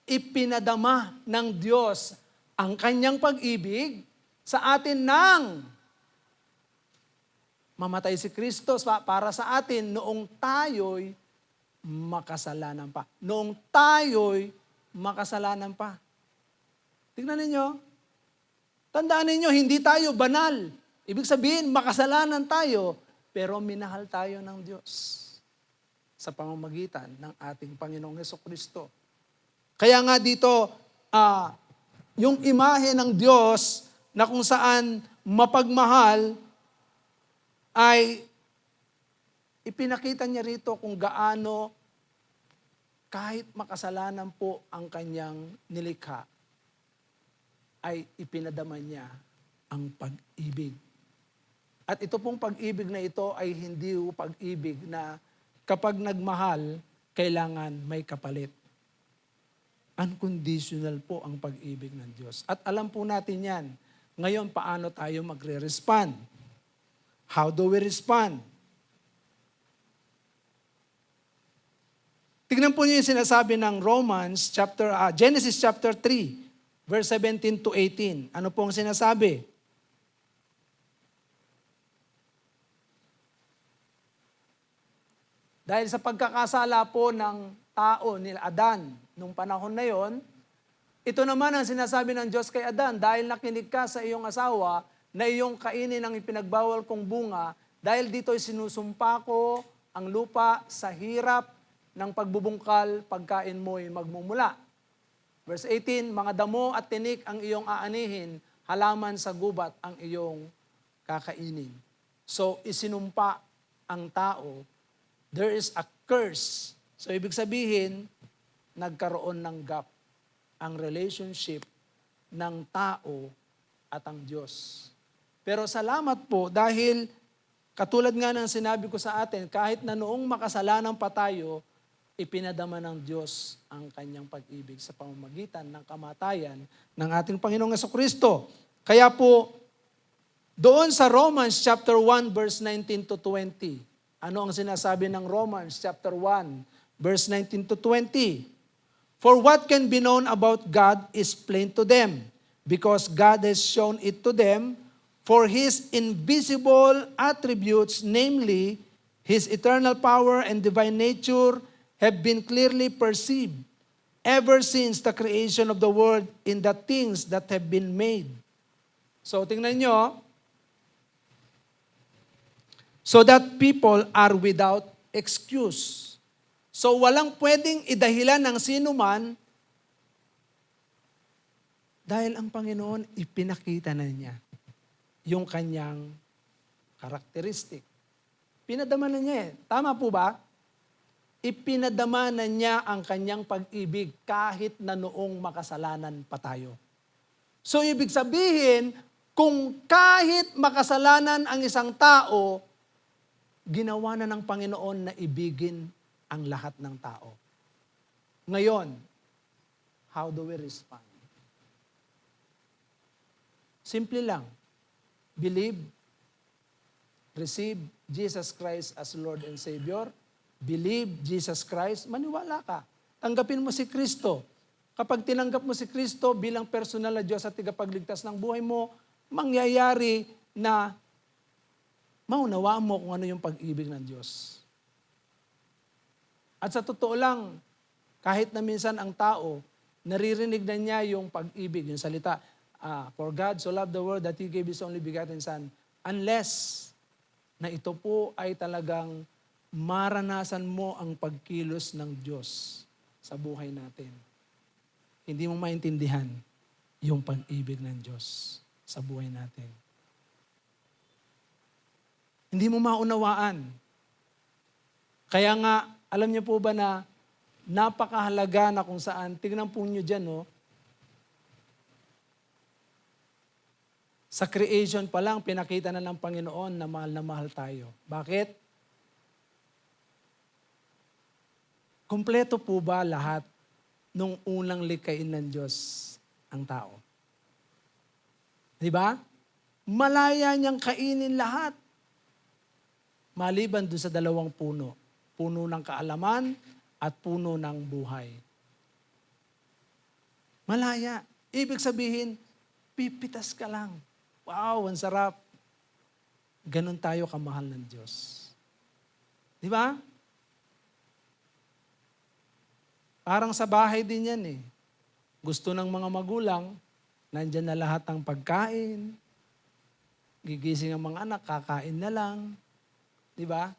ipinadama ng Diyos ang kanyang pag-ibig sa atin nang mamatay si Kristo para sa atin noong tayo'y makasalanan pa. Noong tayo'y makasalanan pa. Tingnan ninyo. Tandaan ninyo, hindi tayo banal. Ibig sabihin, makasalanan tayo, pero minahal tayo ng Diyos sa pamamagitan ng ating Panginoong Jesucristo. Kaya nga dito, yung imahe ng Diyos na kung saan mapagmahal, ay ipinakita niya rito kung gaano kahit makasalanan po ang kanyang nilikha, ay ipinadama niya ang pag-ibig. At ito pong pag-ibig na ito ay hindi pag-ibig na kapag nagmahal, kailangan may kapalit. Unconditional po ang pag-ibig ng Diyos. At alam po natin yan. Ngayon, paano tayo magre-respond? How do we respond? Tignan po niyo yung sinasabi ng Genesis chapter 3, verse 17 to 18. Ano pong sinasabi? Dahil sa pagkakasala po ng tao nila Adan nung panahon na yon, ito naman ang sinasabi ng Diyos kay Adan, dahil nakinig ka sa iyong asawa na iyong kainin ang ipinagbawal kong bunga, dahil dito'y sinusumpa ko ang lupa sa hirap ng pagbubungkal, pagkain mo'y magmumula. Verse 18, mga damo at tinik ang iyong aanihin, halaman sa gubat ang iyong kakainin. So, isinumpa ang tao, there is a curse. So, ibig sabihin, nagkaroon ng gap ang relationship ng tao at ang Diyos. Pero salamat po dahil katulad nga ng sinabi ko sa atin, kahit na noong makasalanan pa tayo, ipinadama ng Diyos ang kanyang pag-ibig sa pamamagitan ng kamatayan ng ating Panginoong Jesucristo. Kaya po, doon sa Romans chapter 1 verse 19 to 20, ano ang sinasabi ng Romans chapter 1 verse 19 to 20? For what can be known about God is plain to them, because God has shown it to them, for His invisible attributes, namely His eternal power and divine nature, have been clearly perceived ever since the creation of the world in the things that have been made. So tingnan nyo, so that people are without excuse. So walang pwedeng idahilan ng sino man dahil ang Panginoon ipinakita na niya yung kanyang karakteristik. Pinadama na niya eh. Tama po ba? Ipinadama na niya ang kanyang pag-ibig kahit na noong makasalanan pa tayo. So ibig sabihin, kung kahit makasalanan ang isang tao, ginawa na ng Panginoon na ibigin ang lahat ng tao. Ngayon, how do we respond? Simple lang. Believe, receive Jesus Christ as Lord and Savior, believe Jesus Christ, maniwala ka. Tanggapin mo si Kristo. Kapag tinanggap mo si Kristo bilang personal na Diyos at tagapagligtas ng buhay mo, mangyayari na maunawaan mo kung ano yung pag-ibig ng Diyos. At sa totoo lang, kahit na minsan ang tao, naririnig na niya yung pag-ibig, yung salita, for God so loved the world that He gave His only begotten Son, unless na ito po ay talagang maranasan mo ang pagkilos ng Diyos sa buhay natin. Hindi mo maintindihan yung pag-ibig ng Diyos sa buhay natin. Hindi mo maunawaan. Kaya nga, alam niyo po ba na napakahalaga na kung saan, tignan po niyo dyan, no? Sa creation pa lang, pinakita na ng Panginoon na mahal tayo. Bakit? Kompleto po ba lahat nung unang likhain ng Diyos ang tao? Di ba? Malaya niyang kainin lahat. Maliban doon sa dalawang puno. Puno ng kaalaman at puno ng buhay. Malaya. Ibig sabihin, pipitas ka lang. Wow, ang sarap. Ganon tayo kamahal ng Diyos. Di ba? Parang sa bahay din yan eh. Gusto ng mga magulang, nandyan na lahat ng pagkain. Gigising ang mga anak, kakain na lang. Di ba?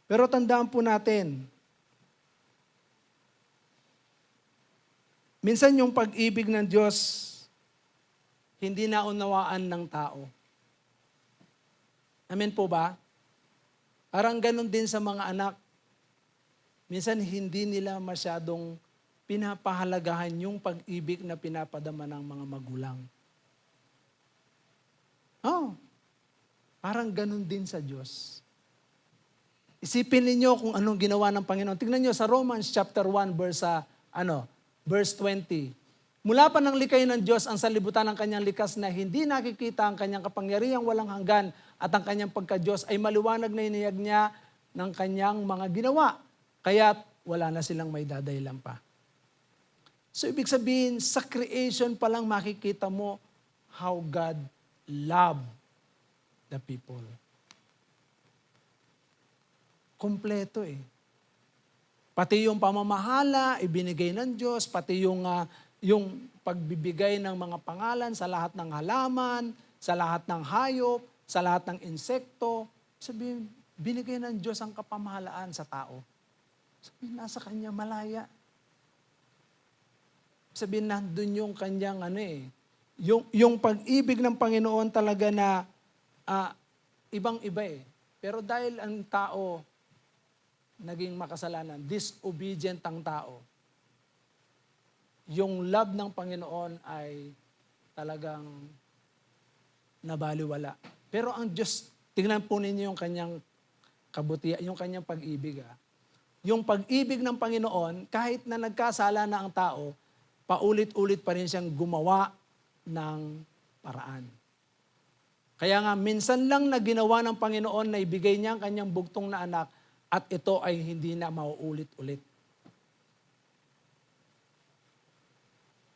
Pero tandaan po natin, minsan yung pag-ibig ng Diyos, hindi naunawaan ng tao. Amen po ba? Parang ganun din sa mga anak. Minsan hindi nila masyadong pinapahalagahan yung pag-ibig na pinapadama ng mga magulang. Oh, parang ganun din sa Diyos. Isipin ninyo kung anong ginawa ng Panginoon. Tingnan nyo sa Romans chapter 1 verse 20. Mula pa ng likay ng Diyos ang salibutan ng kanyang likas na hindi nakikita ang kanyang kapangyarihang walang hanggan at ang kanyang pagka-Diyos ay maliwanag na iniyag niya ng kanyang mga ginawa. Kaya't wala na silang may dadailan pa. So ibig sabihin, sa creation pa lang makikita mo how God loved the people. Kompleto eh. Pati yung pamamahala, ibinigay ng Diyos, pati yung pagbibigay ng mga pangalan sa lahat ng halaman, sa lahat ng hayop, sa lahat ng insekto. Sabihin, binigay ng Diyos ang kapamahalaan sa tao. Sabihin, nasa Kanya malaya. Sabihin, nandun yung Kanyang Yung pag-ibig ng Panginoon talaga na ibang-iba eh. Pero dahil ang tao naging makasalanan, disobedient ang tao, yung love ng Panginoon ay talagang nabaliwala. Pero ang Diyos, tingnan po ninyo yung kanyang kabutihan, yung kanyang pag-ibig. Yung pag-ibig ng Panginoon, kahit na nagkasala na ang tao, paulit-ulit pa rin siyang gumawa ng paraan. Kaya nga, minsan lang na ginawa ng Panginoon na ibigay niya ang kanyang bugtong na anak at ito ay hindi na mauulit-ulit.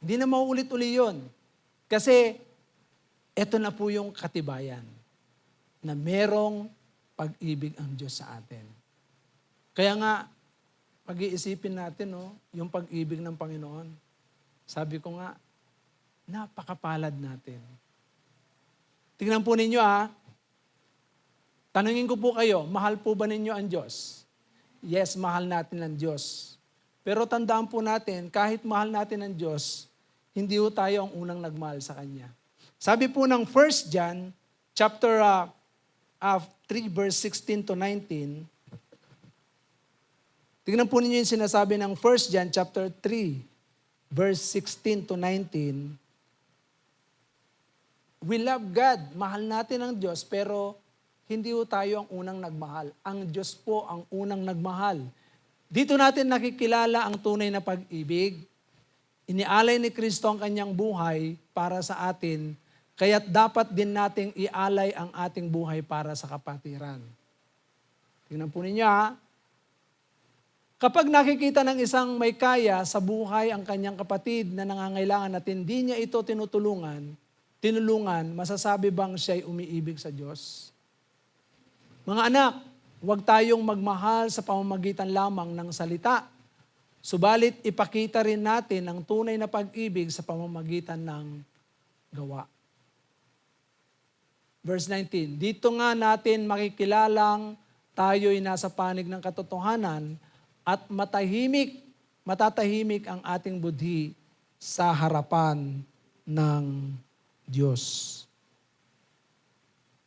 Hindi na mauulit-ulit yun. Kasi, ito na po yung katibayan na merong pag-ibig ang Diyos sa atin. Kaya nga, pag-iisipin natin, yung pag-ibig ng Panginoon. Sabi ko nga, napakapalad natin. Tingnan po ninyo tanungin ko po kayo, mahal po ba ninyo ang Diyos? Yes, mahal natin ang Diyos. Pero tandaan po natin, kahit mahal natin ang Diyos, hindi po tayo ang unang nagmahal sa Kanya. Sabi po ng 1 John, chapter 3, verse 16 to 19, tingnan po ninyo yung sinasabi ng 1 John, chapter 3, verse 16 to 19, we love God, mahal natin ang Diyos, pero hindi po tayo ang unang nagmahal. Ang Diyos po ang unang nagmahal. Dito natin nakikilala ang tunay na pag-ibig. Inialay ni Kristo ang kanyang buhay para sa atin, kaya't dapat din nating ialay ang ating buhay para sa kapatiran. Tingnan po ninyo Kapag nakikita ng isang may kaya sa buhay ang kanyang kapatid na nangangailangan at hindi niya ito tinulungan, masasabi bang siya'y umiibig sa Diyos? Mga anak, huwag tayong magmahal sa pamamagitan lamang ng salita. Subalit ipakita rin natin ang tunay na pag-ibig sa pamamagitan ng gawa. Verse 19, dito nga natin makikilalang tayo'y nasa panig ng katotohanan at matatahimik ang ating budhi sa harapan ng Diyos.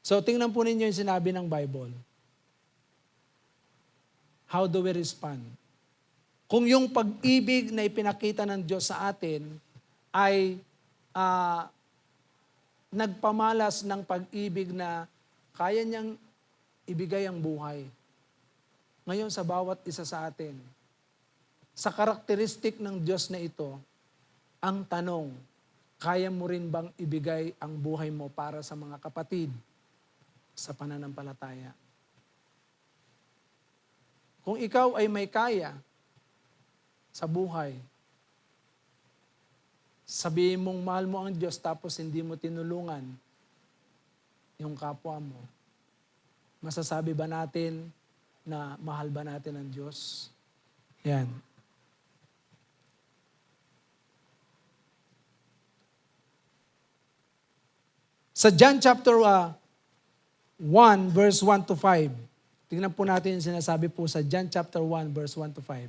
So tingnan po ninyo yung sinabi ng Bible. How do we respond? Kung yung pag-ibig na ipinakita ng Diyos sa atin ay nagpamalas ng pag-ibig na kaya niyang ibigay ang buhay. Ngayon sa bawat isa sa atin, sa karakteristik ng Diyos na ito, ang tanong, kaya mo rin bang ibigay ang buhay mo para sa mga kapatid sa pananampalataya? Kung ikaw ay may kaya sa buhay, sabihin mong mahal mo ang Diyos tapos hindi mo tinulungan yung kapwa mo, masasabi ba natin na mahal ba natin ang Diyos? Yan. Sa John chapter 1, verse 1 to 5, tingnan po natin yung sinasabi po sa John chapter 1, verse 1 to 5.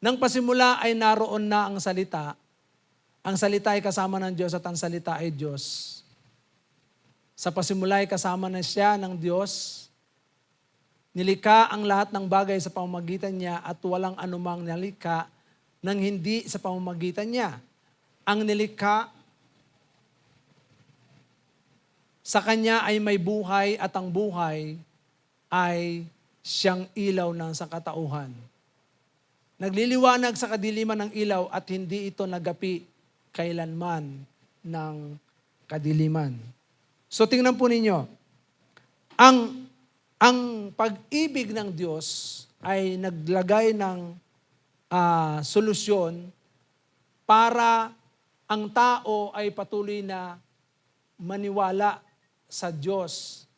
Nang pasimula ay naroon na ang salita ay kasama ng Diyos at ang salita ay Diyos. Sa pasimula ay kasama na siya ng Diyos. Nilikha ang lahat ng bagay sa pamamagitan niya at walang anumang nilikha nang hindi sa pamamagitan niya. Ang nilikha sa kanya ay may buhay at ang buhay ay siyang ilaw ng sangkatauhan. Nagliliwanag sa kadiliman ng ilaw at hindi ito nagapi kailanman ng kadiliman. So tingnan po ninyo, ang pag-ibig ng Diyos ay naglagay ng solusyon para ang tao ay patuloy na maniwala sa Diyos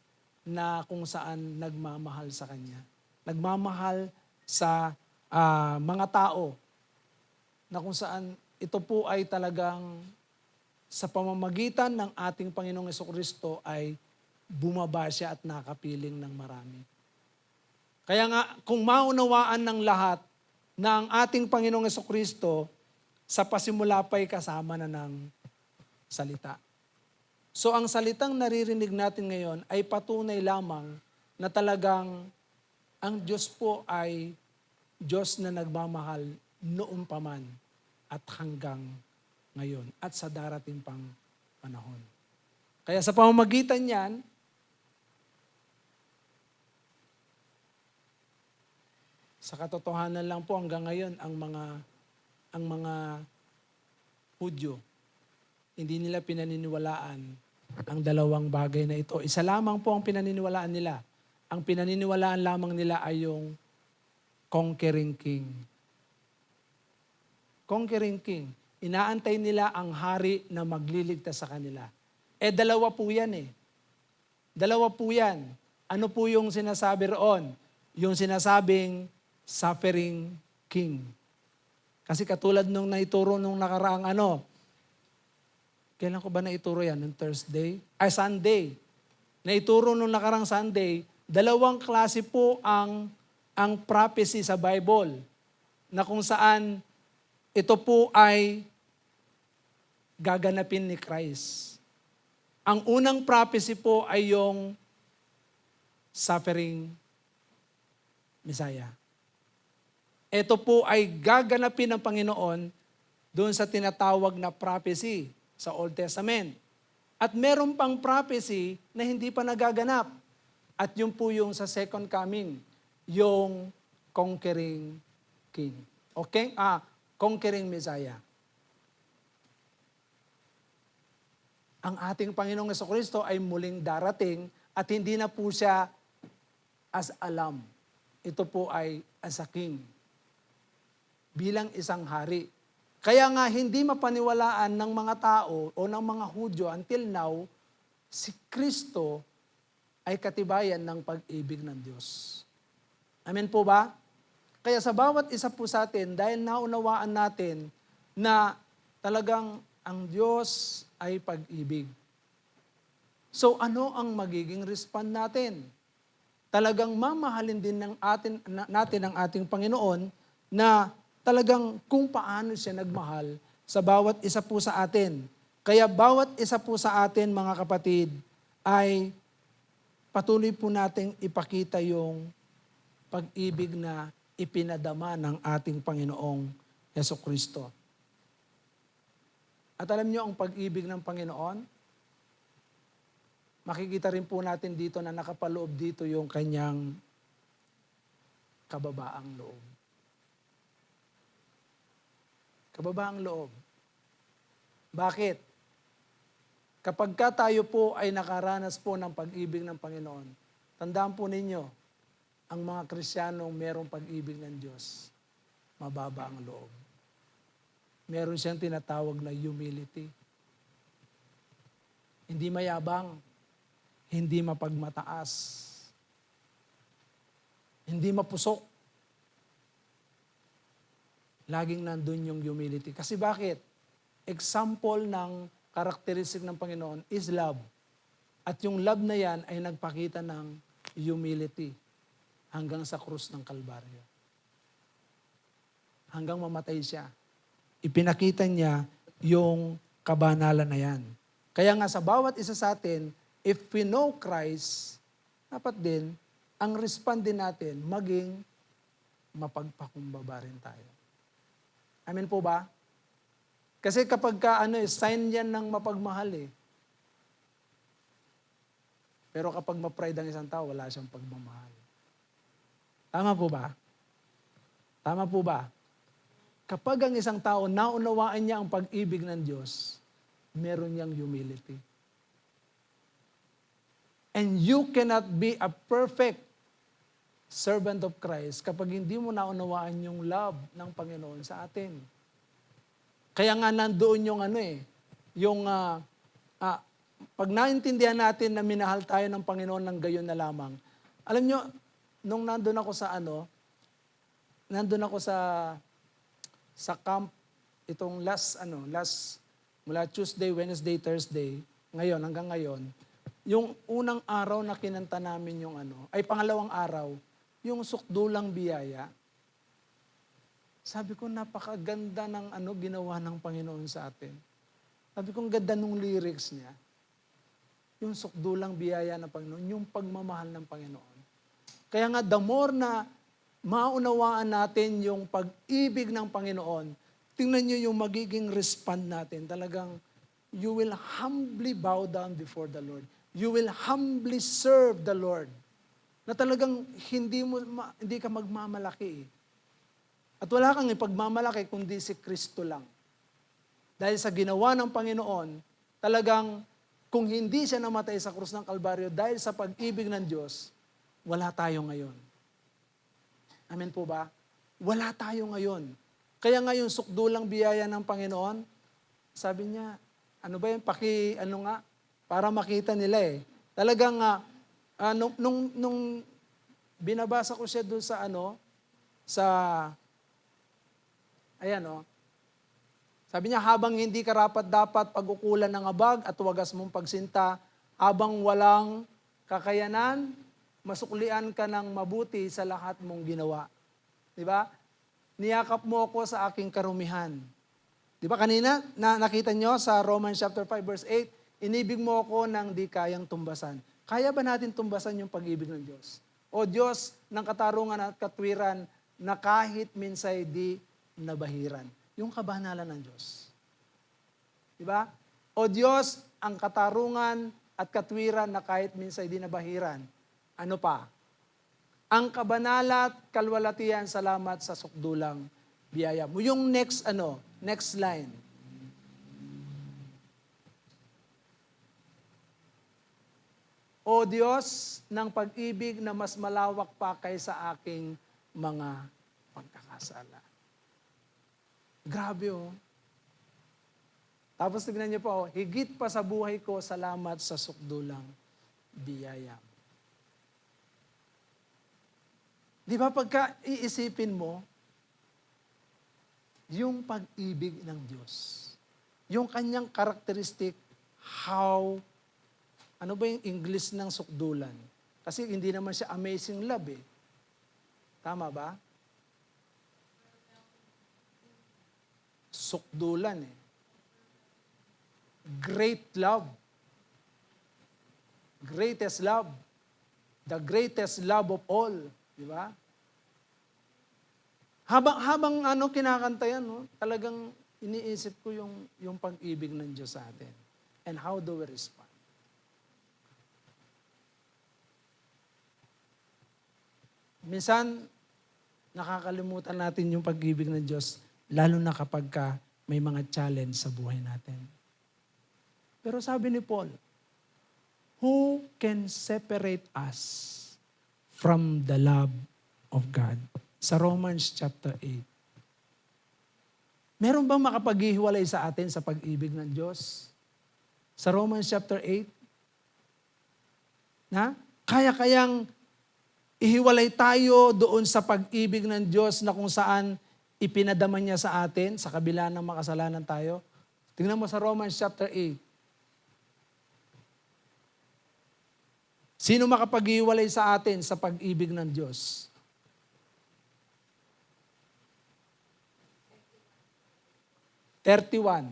na kung saan nagmamahal sa Kanya. Nagmamahal sa mga tao na kung saan ito po ay talagang sa pamamagitan ng ating Panginoong Jesucristo ay bumaba siya at nakapiling ng marami. Kaya nga, kung maunawaan ng lahat na ang ating Panginoong Jesucristo sa pasimula pa'y kasama na ng salita. So ang salitang naririnig natin ngayon ay patunay lamang na talagang ang Diyos po ay Diyos na nagmamahal noon pa man at hanggang ngayon at sa darating pang panahon. Kaya sa pamamagitan niyan, sa katotohanan lang po hanggang ngayon ang mga Hudyo, hindi nila pinaniniwalaan ang dalawang bagay na ito. Isa lamang po ang pinaniniwalaan nila. Ang pinaniniwalaan lamang nila ay yung conquering king. Conquering king. Inaantay nila ang hari na magliligtas sa kanila. Dalawa po yan eh. Dalawa po yan. Ano po yung sinasabi roon? Yung sinasabing suffering king. Kasi katulad nung naituro nung nakaraang kailan ko ba naituro yan? Nung Sunday. Naituro nung nakarang Sunday, dalawang klase po ang prophecy sa Bible na kung saan ito po ay gaganapin ni Christ. Ang unang prophecy po ay yung suffering Messiah. Ito po ay gaganapin ng Panginoon doon sa tinatawag na prophecy sa Old Testament. At meron pang prophecy na hindi pa nagaganap. At yun po yung sa second coming, yung conquering king. Okay? Conquering Messiah. Ang ating Panginoong Jesucristo ay muling darating at hindi na po siya as a lamb. Ito po ay as a king. Bilang isang hari. Kaya nga hindi mapaniwalaan ng mga tao o ng mga Hudyo until now, si Kristo ay katibayan ng pag-ibig ng Diyos. Amen po ba? Kaya sa bawat isa po sa atin, dahil naunawaan natin na talagang ang Diyos ay pag-ibig. So ano ang magiging respond natin? Talagang mamahalin din natin ang ating Panginoon na talagang kung paano siya nagmahal sa bawat isa po sa atin. Kaya bawat isa po sa atin, mga kapatid, ay patuloy po nating ipakita yung pag-ibig na ipinadama ng ating Panginoong Jesucristo. At alam niyo ang pag-ibig ng Panginoon, makikita rin po natin dito na nakapaloob dito yung kanyang kababaang loob. Kababaang loob. Bakit? Kapag tayo po ay nakaranas po ng pag-ibig ng Panginoon, tandaan po ninyo, ang mga Kristiyanong merong pag-ibig ng Diyos, mababa ang loob. Meron siyang tinatawag na humility. Hindi mayabang, hindi mapagmataas, hindi mapusok. Laging nandun yung humility. Kasi bakit? Example ng karakteristik ng Panginoon is love. At yung love na yan ay nagpakita ng humility hanggang sa krus ng Kalbaryo. Hanggang mamatay siya. Ipinakita niya yung kabanalan na yan. Kaya nga sa bawat isa sa atin, if we know Christ, dapat din, ang respond din natin, maging mapagpakumbaba rin tayo. Amen po ba? Kasi kapag sign yan ng mapagmahal eh. Pero kapag ma-pride ang isang tao, wala siyang pagmamahal. Tama po ba? Tama po ba? Kapag ang isang tao naunawaan niya ang pag-ibig ng Diyos, meron niyang humility. And you cannot be a perfect servant of Christ kapag hindi mo naunawaan yung love ng Panginoon sa atin. Kaya nga nandoon yung pag naintindihan natin na minahal tayo ng Panginoon ng gayon na lamang. Alam nyo, nung nandun ako sa camp, itong mula Tuesday, Wednesday, Thursday, hanggang ngayon, yung unang araw na kinanta namin pangalawang araw, yung Sukdulang Biyaya. Sabi ko, napakaganda ng ginawa ng Panginoon sa atin. Sabi ko, ang ganda nung lyrics niya. Yung sukdulang biyaya ng Panginoon, yung pagmamahal ng Panginoon. Kaya nga, the more na maunawaan natin yung pag-ibig ng Panginoon, tingnan nyo yung magiging respond natin. Talagang, you will humbly bow down before the Lord. You will humbly serve the Lord. Na talagang hindi ka magmamalaki. At wala kang ipagmamalaki kundi si Kristo lang. Dahil sa ginawa ng Panginoon, talagang kung hindi siya namatay sa krus ng Kalbaryo dahil sa pag-ibig ng Diyos, wala tayo ngayon. Amen po ba? Wala tayo ngayon. Kaya ngayon, sukdulang biyaya ng Panginoon, sabi niya, ano ba yun, para makita nila eh. Talagang, nung binabasa ko siya doon sabi niya, habang hindi karapat-dapat pag-ukulan ng abag at wagas mong pagsinta, habang walang kakayanan, masuklian ka ng mabuti sa lahat mong ginawa. Di ba? Niyakap mo ako sa aking karumihan. Di ba kanina, nakita niyo sa Romans chapter 5 verse 8, inibig mo ako ng di kayang tumbasan. Kaya ba natin tumbasan yung pag-ibig ng Diyos? O Diyos ng katarungan at katwiran na kahit minsay di nabahiran. Yung kabanalan ng Diyos. Diba? O Diyos, ang katarungan at katwiran na kahit minsan di nabahiran. Ano pa? Ang kabanalat, kalwalatian, salamat sa sukdulang biyaya mo. Yung next line. O Diyos ng pag-ibig na mas malawak pa kaysa aking mga pagkakasala. Grabe oh. Tapos tignan niyo po, higit pa sa buhay ko, salamat sa sukdulang biyaya. Di ba pagka iisipin mo, yung pag-ibig ng Diyos, yung kanyang karakteristik, ano ba yung English ng sukdulan? Kasi hindi naman siya amazing love eh. Tama ba? Sukdulan eh. Great love. Greatest love. The greatest love of all. Di ba? Habang kinakanta yan, talagang iniisip ko yung pag-ibig ng Diyos sa atin. And how do we respond? Minsan, nakakalimutan natin yung pag-ibig ng Diyos, lalo na kapag may mga challenge sa buhay natin. Pero sabi ni Paul, who can separate us from the love of God? Sa Romans chapter 8. Meron bang makapaghihiwalay sa atin sa pag-ibig ng Diyos? Sa Romans chapter 8, kaya-kayang ihiwalay tayo doon sa pag-ibig ng Diyos na kung saan ipinadama niya sa atin sa kabila ng makasalanan tayo. Tingnan mo sa Romans chapter 8. Sino makapaghiwalay sa atin sa pag-ibig ng Diyos? (31)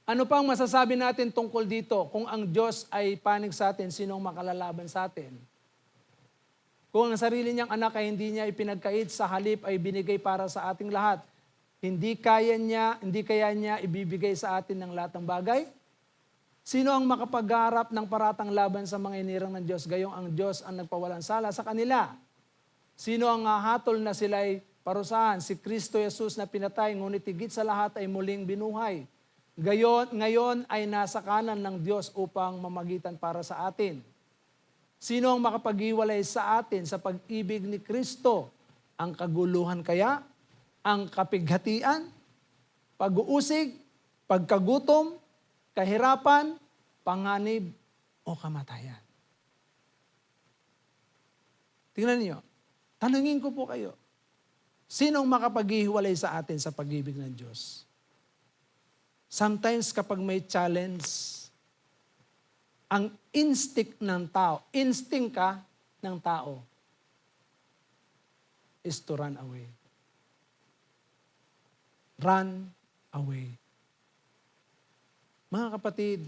Ano pang masasabi natin tungkol dito? Kung ang Diyos ay panig sa atin, sinong makalalaban sa atin? Kung ang sarili niyang anak ay hindi niya ipinagkait, sa halip ay binigay para sa ating lahat, hindi kaya niya ibibigay sa atin ng lahat ng bagay? Sino ang makapagharap ng paratang laban sa mga inirang ng Diyos? Gayong ang Diyos ang nagpawalang sala sa kanila. Sino ang hahatol na sila'y parusahan? Si Kristo Jesus na pinatay, ngunit higit sa lahat ay muling binuhay. Ngayon ay nasa kanan ng Diyos upang mamagitan para sa atin. Sino ang makapaghiwalay sa atin sa pag-ibig ni Kristo? Ang kaguluhan kaya? Ang kapighatian? Pag-uusig? Pagkagutom? Kahirapan? Panganib? O kamatayan? Tingnan niyo. Tanungin ko po kayo. Sinong makapaghiwalay sa atin sa pag-ibig ng Diyos? Sometimes kapag may challenge, ang instinct ng tao is to run away. run away. Mga kapatid,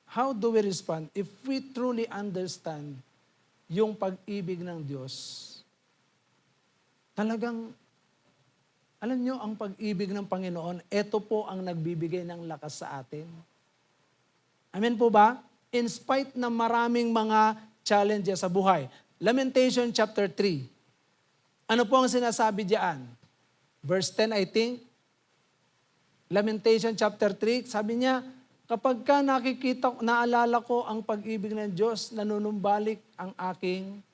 how do we respond if we truly understand yung pag-ibig ng Diyos? Talagang, alam nyo, ang pag-ibig ng Panginoon, ito po ang nagbibigay ng lakas sa atin. Amen po ba? In spite na maraming mga challenges sa buhay. Lamentation chapter 3. Ano po ang sinasabi diyan? Verse 10, I think. Lamentation chapter 3, sabi niya, kapag ka naalala ko ang pag-ibig ng Diyos, nanunumbalik ang aking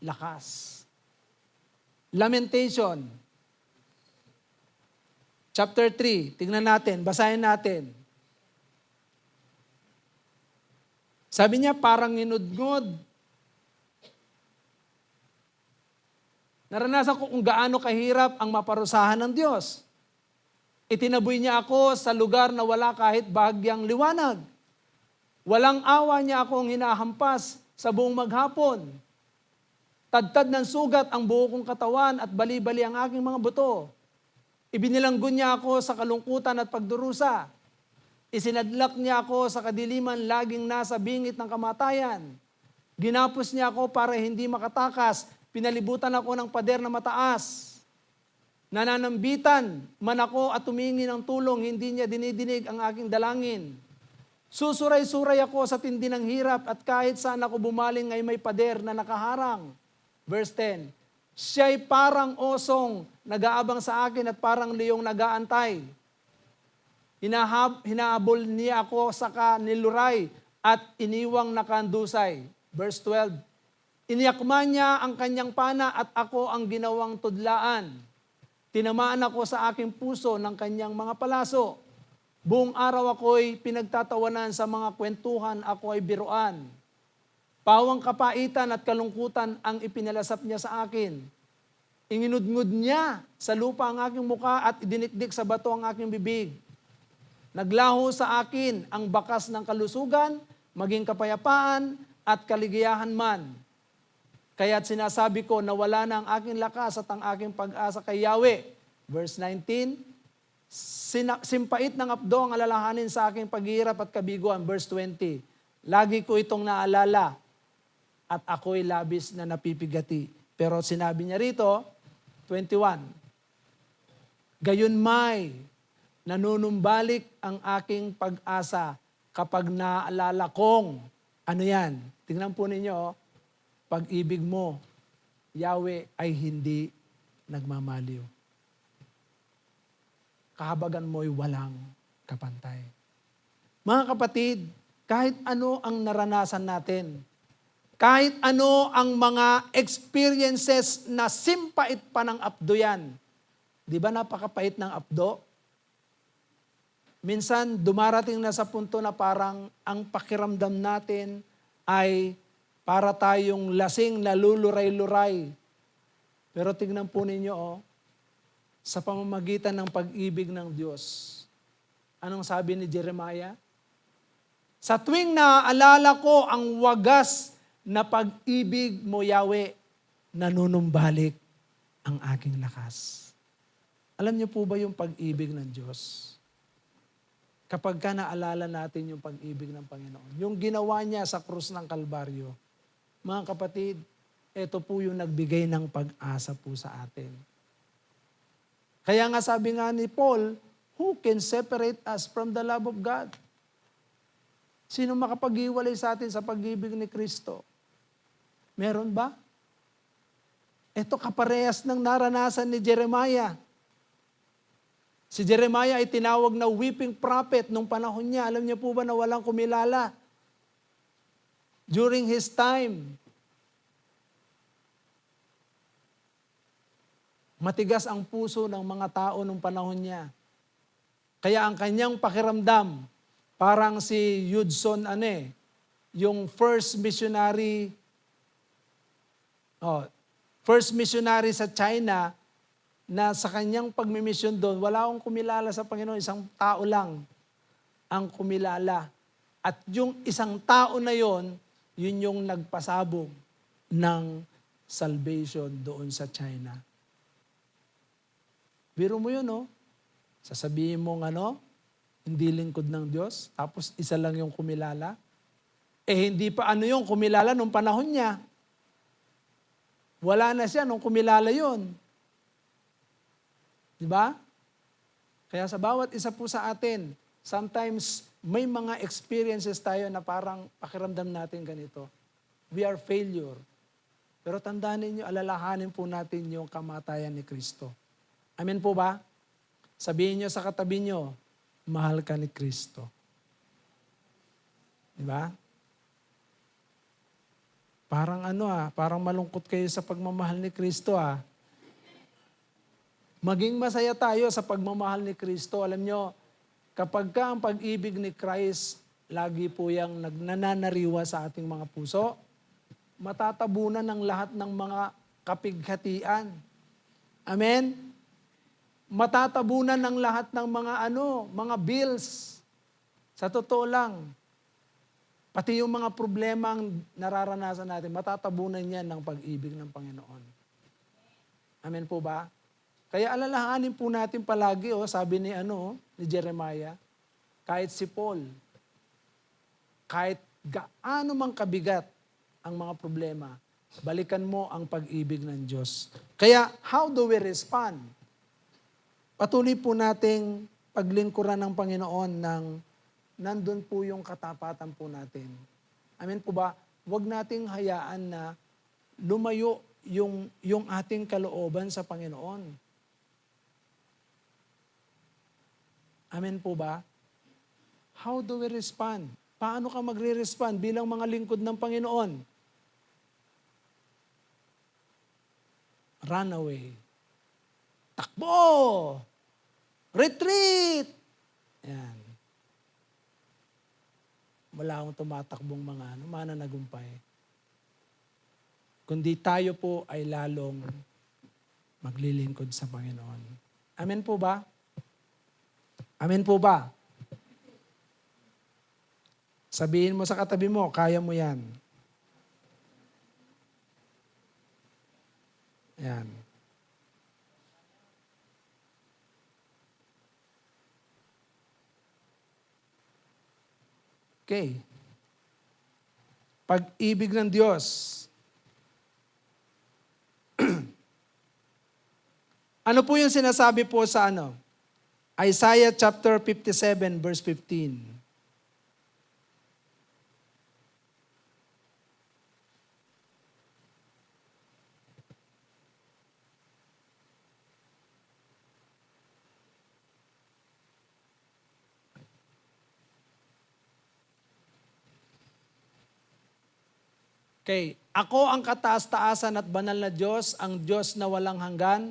lakas. Lamentation chapter 3, tingnan natin, basahin natin. Sabi niya, parang nginudngod. Naranasan ko kung gaano kahirap ang maparusahan ng Diyos. Itinaboy niya ako sa lugar na wala kahit bahagyang liwanag. Walang awa niya akong hinahampas sa buong maghapon. Tadtad ng sugat ang buo kong katawan at bali-bali ang aking mga buto. Ibinilanggo niya ako sa kalungkutan at pagdurusa. Isinadlak niya ako sa kadiliman, laging nasa bingit ng kamatayan. Ginapos niya ako para hindi makatakas. Pinalibutan ako ng pader na mataas. Nananambitan man ako at tumingi ng tulong, hindi niya dinidinig ang aking dalangin. Susuray-suray ako sa tindi ng hirap at kahit saan ako bumaling ay may pader na nakaharang. Verse 10, siya'y parang osong nag-aabang sa akin at parang leyong nag-aantay. Hinahabol niya ako sa kaniluray at iniwang nakandusay. Verse 12, iniyakma niya ang kanyang pana at ako ang ginawang tudlaan. Tinamaan ako sa aking puso ng kanyang mga palaso. Buong araw ako'y pinagtatawanan sa mga kwentuhan, ako ay biruan. Pawang kapaitan at kalungkutan ang ipinalasap niya sa akin. Inginudngud niya sa lupa ang aking muka at idinikdik sa bato ang aking bibig. Naglaho sa akin ang bakas ng kalusugan, maging kapayapaan at kaligayahan man. Kaya't sinasabi ko na wala na ang aking lakas at ang aking pag-asa kay Yahweh. Verse 19, simpait ng apdo ang alalahanin sa aking paghihirap at kabiguan. Verse 20, lagi ko itong naalala at ako'y labis na napipigati. Pero sinabi niya rito, 21, gayunmay, nanunumbalik ang aking pag-asa kapag naalala kong, ano yan? Tingnan po ninyo, pag-ibig mo, Yahweh ay hindi nagmamaliw. Kahabagan mo'y walang kapantay. Mga kapatid, kahit ano ang naranasan natin, kahit ano ang mga experiences na simpait pa ng apdo yan, di ba napakapait ng apdo? Minsan, dumarating na sa punto na parang ang pakiramdam natin ay para tayong lasing na luluray-luray. Pero tignan po ninyo, sa pamamagitan ng pag-ibig ng Diyos, anong sabi ni Jeremiah? Sa tuwing naaalala ko ang wagas na pag-ibig mo, Yahweh, nanunumbalik ang aking lakas. Alam niyo po ba yung pag-ibig ng Diyos? Kapag ka naalala natin yung pag-ibig ng Panginoon, yung ginawa niya sa krus ng Kalbaryo, mga kapatid, ito po yung nagbigay ng pag-asa po sa atin. Kaya nga sabi nga ni Paul, who can separate us from the love of God? Sino makapag-iwalay sa atin sa pag-ibig ni Kristo? Meron ba? Ito kaparehas ng naranasan ni Jeremiah. Si Jeremiah ay tinawag na weeping prophet nung panahon niya. Alam niyo po ba na walang kumilala? During his time, matigas ang puso ng mga tao nung panahon niya. Kaya ang kanyang pakiramdam, parang si Hudson, yung first missionary sa China, na sa kanyang pagmimisyon doon, wala akong kumilala sa Panginoon, isang tao lang ang kumilala. At yung isang tao na yon, yun yung nagpasabog ng salvation doon sa China. Biro mo yun, no? Sasabihin mong hindi lingkod ng Diyos, tapos isa lang yung kumilala. Hindi pa yung kumilala nung panahon niya. Wala na siya nung kumilala yun. Di ba? Kaya sa bawat isa po sa atin, sometimes may mga experiences tayo na parang pakiramdam natin ganito. We are failure. Pero tandaan ninyo, alalahanin po natin yung kamatayan ni Kristo. Amen po ba? Sabihin nyo sa katabi nyo, mahal ka ni Kristo. Di ba? Parang parang malungkot kayo sa pagmamahal ni Kristo Maging masaya tayo sa pagmamahal ni Kristo. Alam nyo, kapag ang pag-ibig ni Christ, lagi po yung nagnanariwa sa ating mga puso, matatabunan ng lahat ng mga kapighatian. Amen? Matatabunan ng lahat ng mga bills. Sa totoo lang, pati yung mga problema ang nararanasan natin, matatabunan yan ng pag-ibig ng Panginoon. Amen po ba? Kaya alalahanin po natin palagi, sabi ni Jeremiah, kahit si Paul, kahit gaano mang kabigat ang mga problema, balikan mo ang pag-ibig ng Diyos. Kaya, how do we respond? Patuloy po nating paglingkuran ng Panginoon nandun po yung katapatan po natin. Amen po ba? Huwag nating hayaan na lumayo yung ating kalooban sa Panginoon. Amen po ba? How do we respond? Paano ka magre-respond bilang mga lingkod ng Panginoon? Run away. Takbo! Retreat! Yan. Wala akong tumatakbong mga mananagumpay. Kundi tayo po ay lalong maglilingkod sa Panginoon. Amen po ba? Amen po ba? Sabihin mo sa katabi mo, kaya mo yan. Yan. Okay. Pag-ibig ng Diyos. Ano po yung sinasabi po sa Isaiah chapter 57 verse 15. Okay, ako ang kataas-taasan at banal na Diyos, ang Diyos na walang hanggan,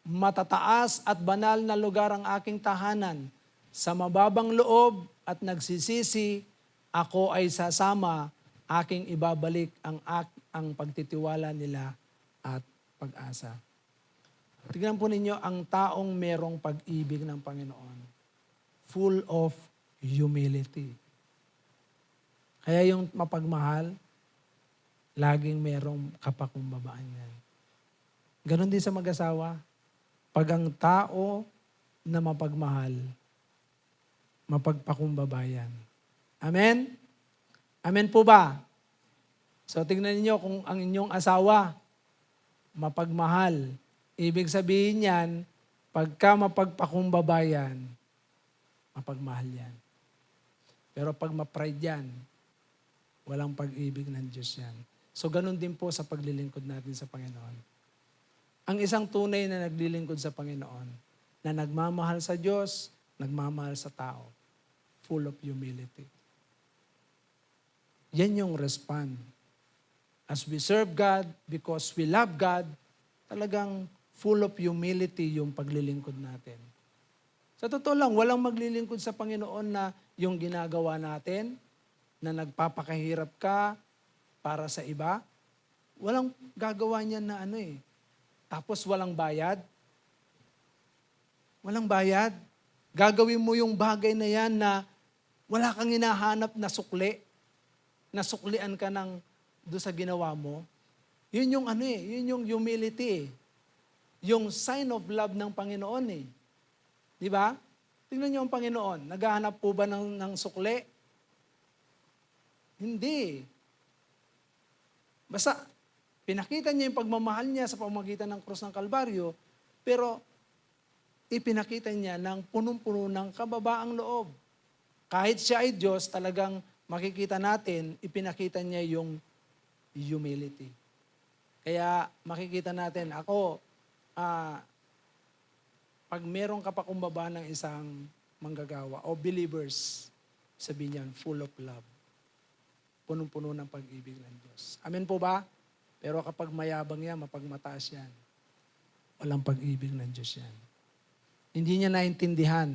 matataas at banal na lugar ang aking tahanan. Sa mababang loob at nagsisisi, ako ay sasama, aking ibabalik ang pagtitiwala nila at pag-asa. Tignan po ninyo ang taong merong pag-ibig ng Panginoon. Full of humility. Kaya yung mapagmahal, laging merong kapakumbabaan yan. Ganon din sa mag-asawa. Pag ang tao na mapagmahal, mapagpakumbabayan. Amen? Amen po ba? So tingnan niyo kung ang inyong asawa mapagmahal. Ibig sabihin yan, pagka mapagpakumbabayan, mapagmahal yan. Pero pag ma-pride yan, walang pag-ibig ng Diyos yan. So ganun din po sa paglilingkod natin sa Panginoon. Ang isang tunay na naglilingkod sa Panginoon, na nagmamahal sa Diyos, nagmamahal sa tao, full of humility. Yan yung respond. As we serve God, because we love God, talagang full of humility yung paglilingkod natin. Sa totoo lang, walang maglilingkod sa Panginoon na yung ginagawa natin, na nagpapakahirap ka para sa iba. Walang gagawa niyan na tapos walang bayad. Walang bayad. Gagawin mo yung bagay na yan na wala kang hinahanap na sukli. Nasuklian ka doon sa ginawa mo. Yun yung yun yung humility. Yung sign of love ng Panginoon . Di ba? Tingnan niyo ang Panginoon. Naghahanap po ba ng sukle? Hindi. Basta, pinakita niya yung pagmamahal niya sa pamamagitan ng krus ng Kalbaryo, pero ipinakita niya ng punong-puno ng kababaang loob. Kahit siya ay Diyos, talagang makikita natin, ipinakita niya yung humility. Kaya makikita natin, pag meron ka pa kumbaba ng isang manggagawa o believers, sabihin niyan, full of love. Punong-puno ng pag-ibig ng Diyos. Amen po ba? Pero kapag mayabang yan, mapagmataas yan. Walang pag-ibig ng Diyos yan. Hindi niya naintindihan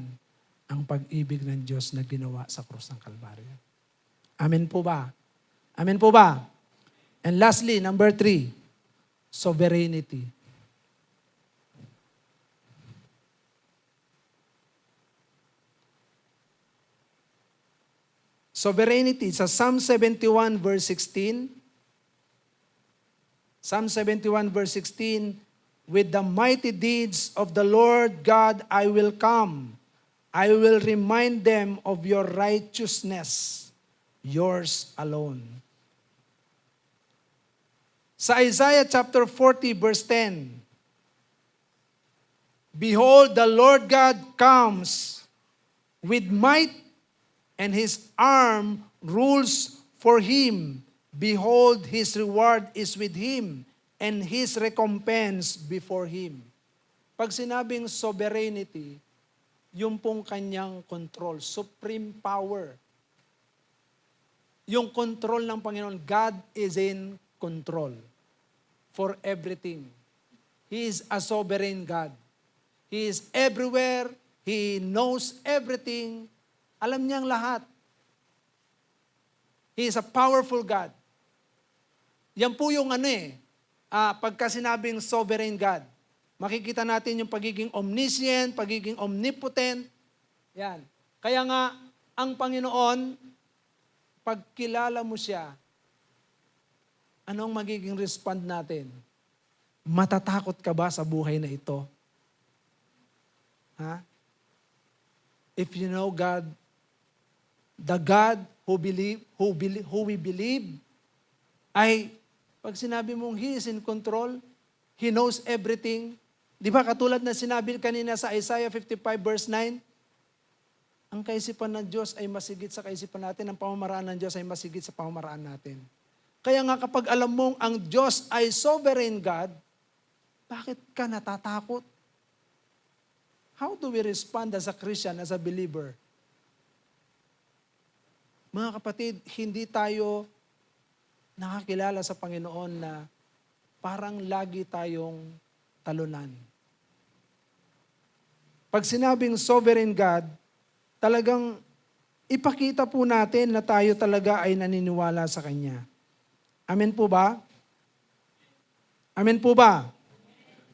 ang pag-ibig ng Diyos na ginawa sa krus ng Kalbaryo. Amen po ba? Amen po ba? And lastly, number 3, sovereignty. Sovereignty sa Psalm 71 verse 16. Psalm 71 verse 16, with the mighty deeds of the Lord God I will come. I will remind them of your righteousness, yours alone. Sa Isaiah chapter 40 verse 10, behold, the Lord God comes with might, and his arm rules for him. Behold, his reward is with him, and his recompense before him. Pag sinabing sovereignty, yung pong kanyang control, supreme power. Yung control ng Panginoon, God is in control for everything. He is a sovereign God. He is everywhere. He knows everything. Alam niyang lahat. He is a powerful God. Yan po yung pagka sinabing sovereign God. Makikita natin yung pagiging omniscient, pagiging omnipotent. Yan. Kaya nga, ang Panginoon, pag kilala mo siya, anong magiging respond natin? Matatakot ka ba sa buhay na ito? Ha? If you know God, the God who we believe, ay, pag sinabi mong He is in control, He knows everything. Di ba katulad na sinabi kanina sa Isaiah 55 verse 9, ang kaisipan ng Diyos ay masigit sa kaisipan natin, ang pamamaraan ng Diyos ay masigit sa pamamaraan natin. Kaya nga kapag alam mong ang Diyos ay sovereign God, bakit ka natatakot? How do we respond as a Christian, as a believer? Mga kapatid, hindi tayo nakakilala sa Panginoon na parang lagi tayong talunan. Pag sinabing sovereign God, talagang ipakita po natin na tayo talaga ay naniniwala sa Kanya. Amen po ba? Amen po ba?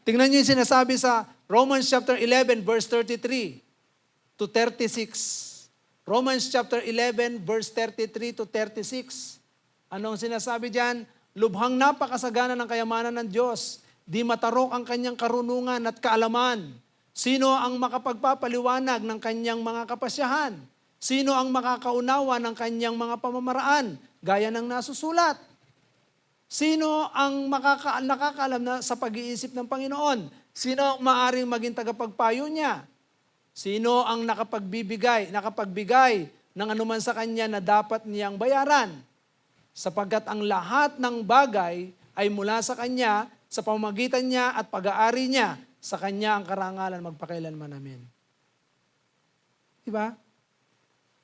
Tingnan niyo yung sinasabi sa Romans chapter 11 verse 33 to 36. Romans chapter 11 verse 33 to 36. Anong sinasabi diyan? Lubhang napakasagana ng kayamanan ng Diyos. Di matarok ang kanyang karunungan at kaalaman. Sino ang makapagpapaliwanag ng kanyang mga kapasyahan? Sino ang makakaunawa ng kanyang mga pamamaraan? Gaya ng nasusulat. Sino ang nakakaalam na sa pag-iisip ng Panginoon? Sino ang maaring maging tagapagpayo niya? Sino ang nakapagbigay ng anuman sa kanya na dapat niyang bayaran? Sapagkat ang lahat ng bagay ay mula sa kanya, sa pamamagitan niya at pag-aari niya, sa kanya ang karangalan magpakailanman. Amen. Diba?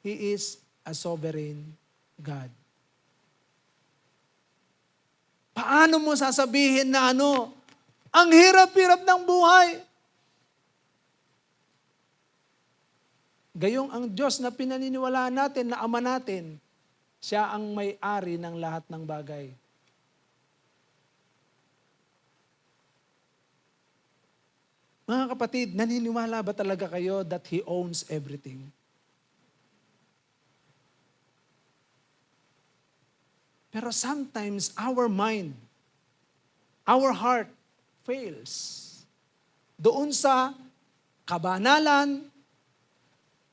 He is a sovereign God. Paano mo sasabihin na ang hirap-hirap ng buhay? Gayong ang Diyos na pinaniniwalaan natin, na Ama natin, siya ang may-ari ng lahat ng bagay. Mga kapatid, naniniwala ba talaga kayo that He owns everything? Pero sometimes our mind, our heart fails. Doon sa kabanalan,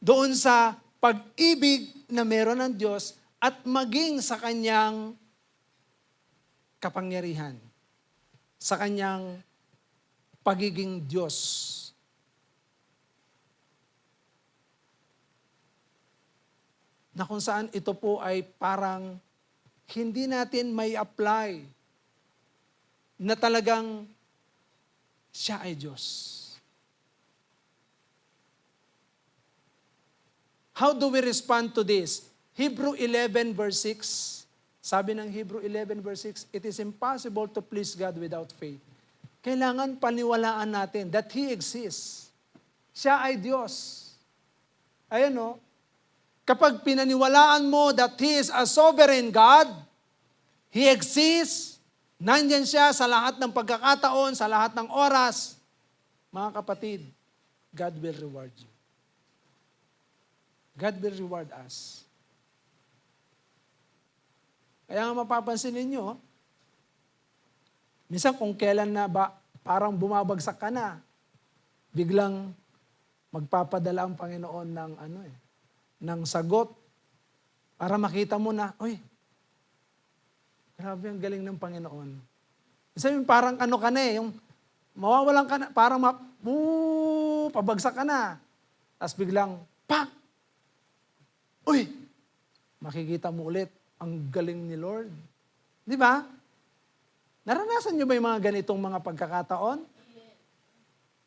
doon sa pag-ibig na meron ng Diyos at maging sa kanyang kapangyarihan, sa kanyang pagiging Diyos. Na kung saan ito po ay parang hindi natin may apply na talagang siya ay Diyos. How do we respond to this? Hebrew 11 verse 6. Sabi ng Hebrew 11 verse 6, it is impossible to please God without faith. Kailangan paniwalaan natin that He exists. Siya ay Diyos. Ayan o. Kapag pinaniwalaan mo that He is a sovereign God, He exists, nandyan siya sa lahat ng pagkakataon, sa lahat ng oras, mga kapatid, God will reward you. God will reward us. Kaya nga mapapansin ninyo, minsan kung kailan na ba parang bumabagsak ka na, biglang magpapadala ang Panginoon ng sagot para makita mo na, uy, grabe ang galing ng Panginoon. Minsan parang ka na yung mawawalan ka na, parang pabagsak ka na. Tapos biglang, pak! Uy! Makikita mo ulit ang galing ni Lord. Di ba? Naranasan nyo ba yung mga ganitong mga pagkakataon?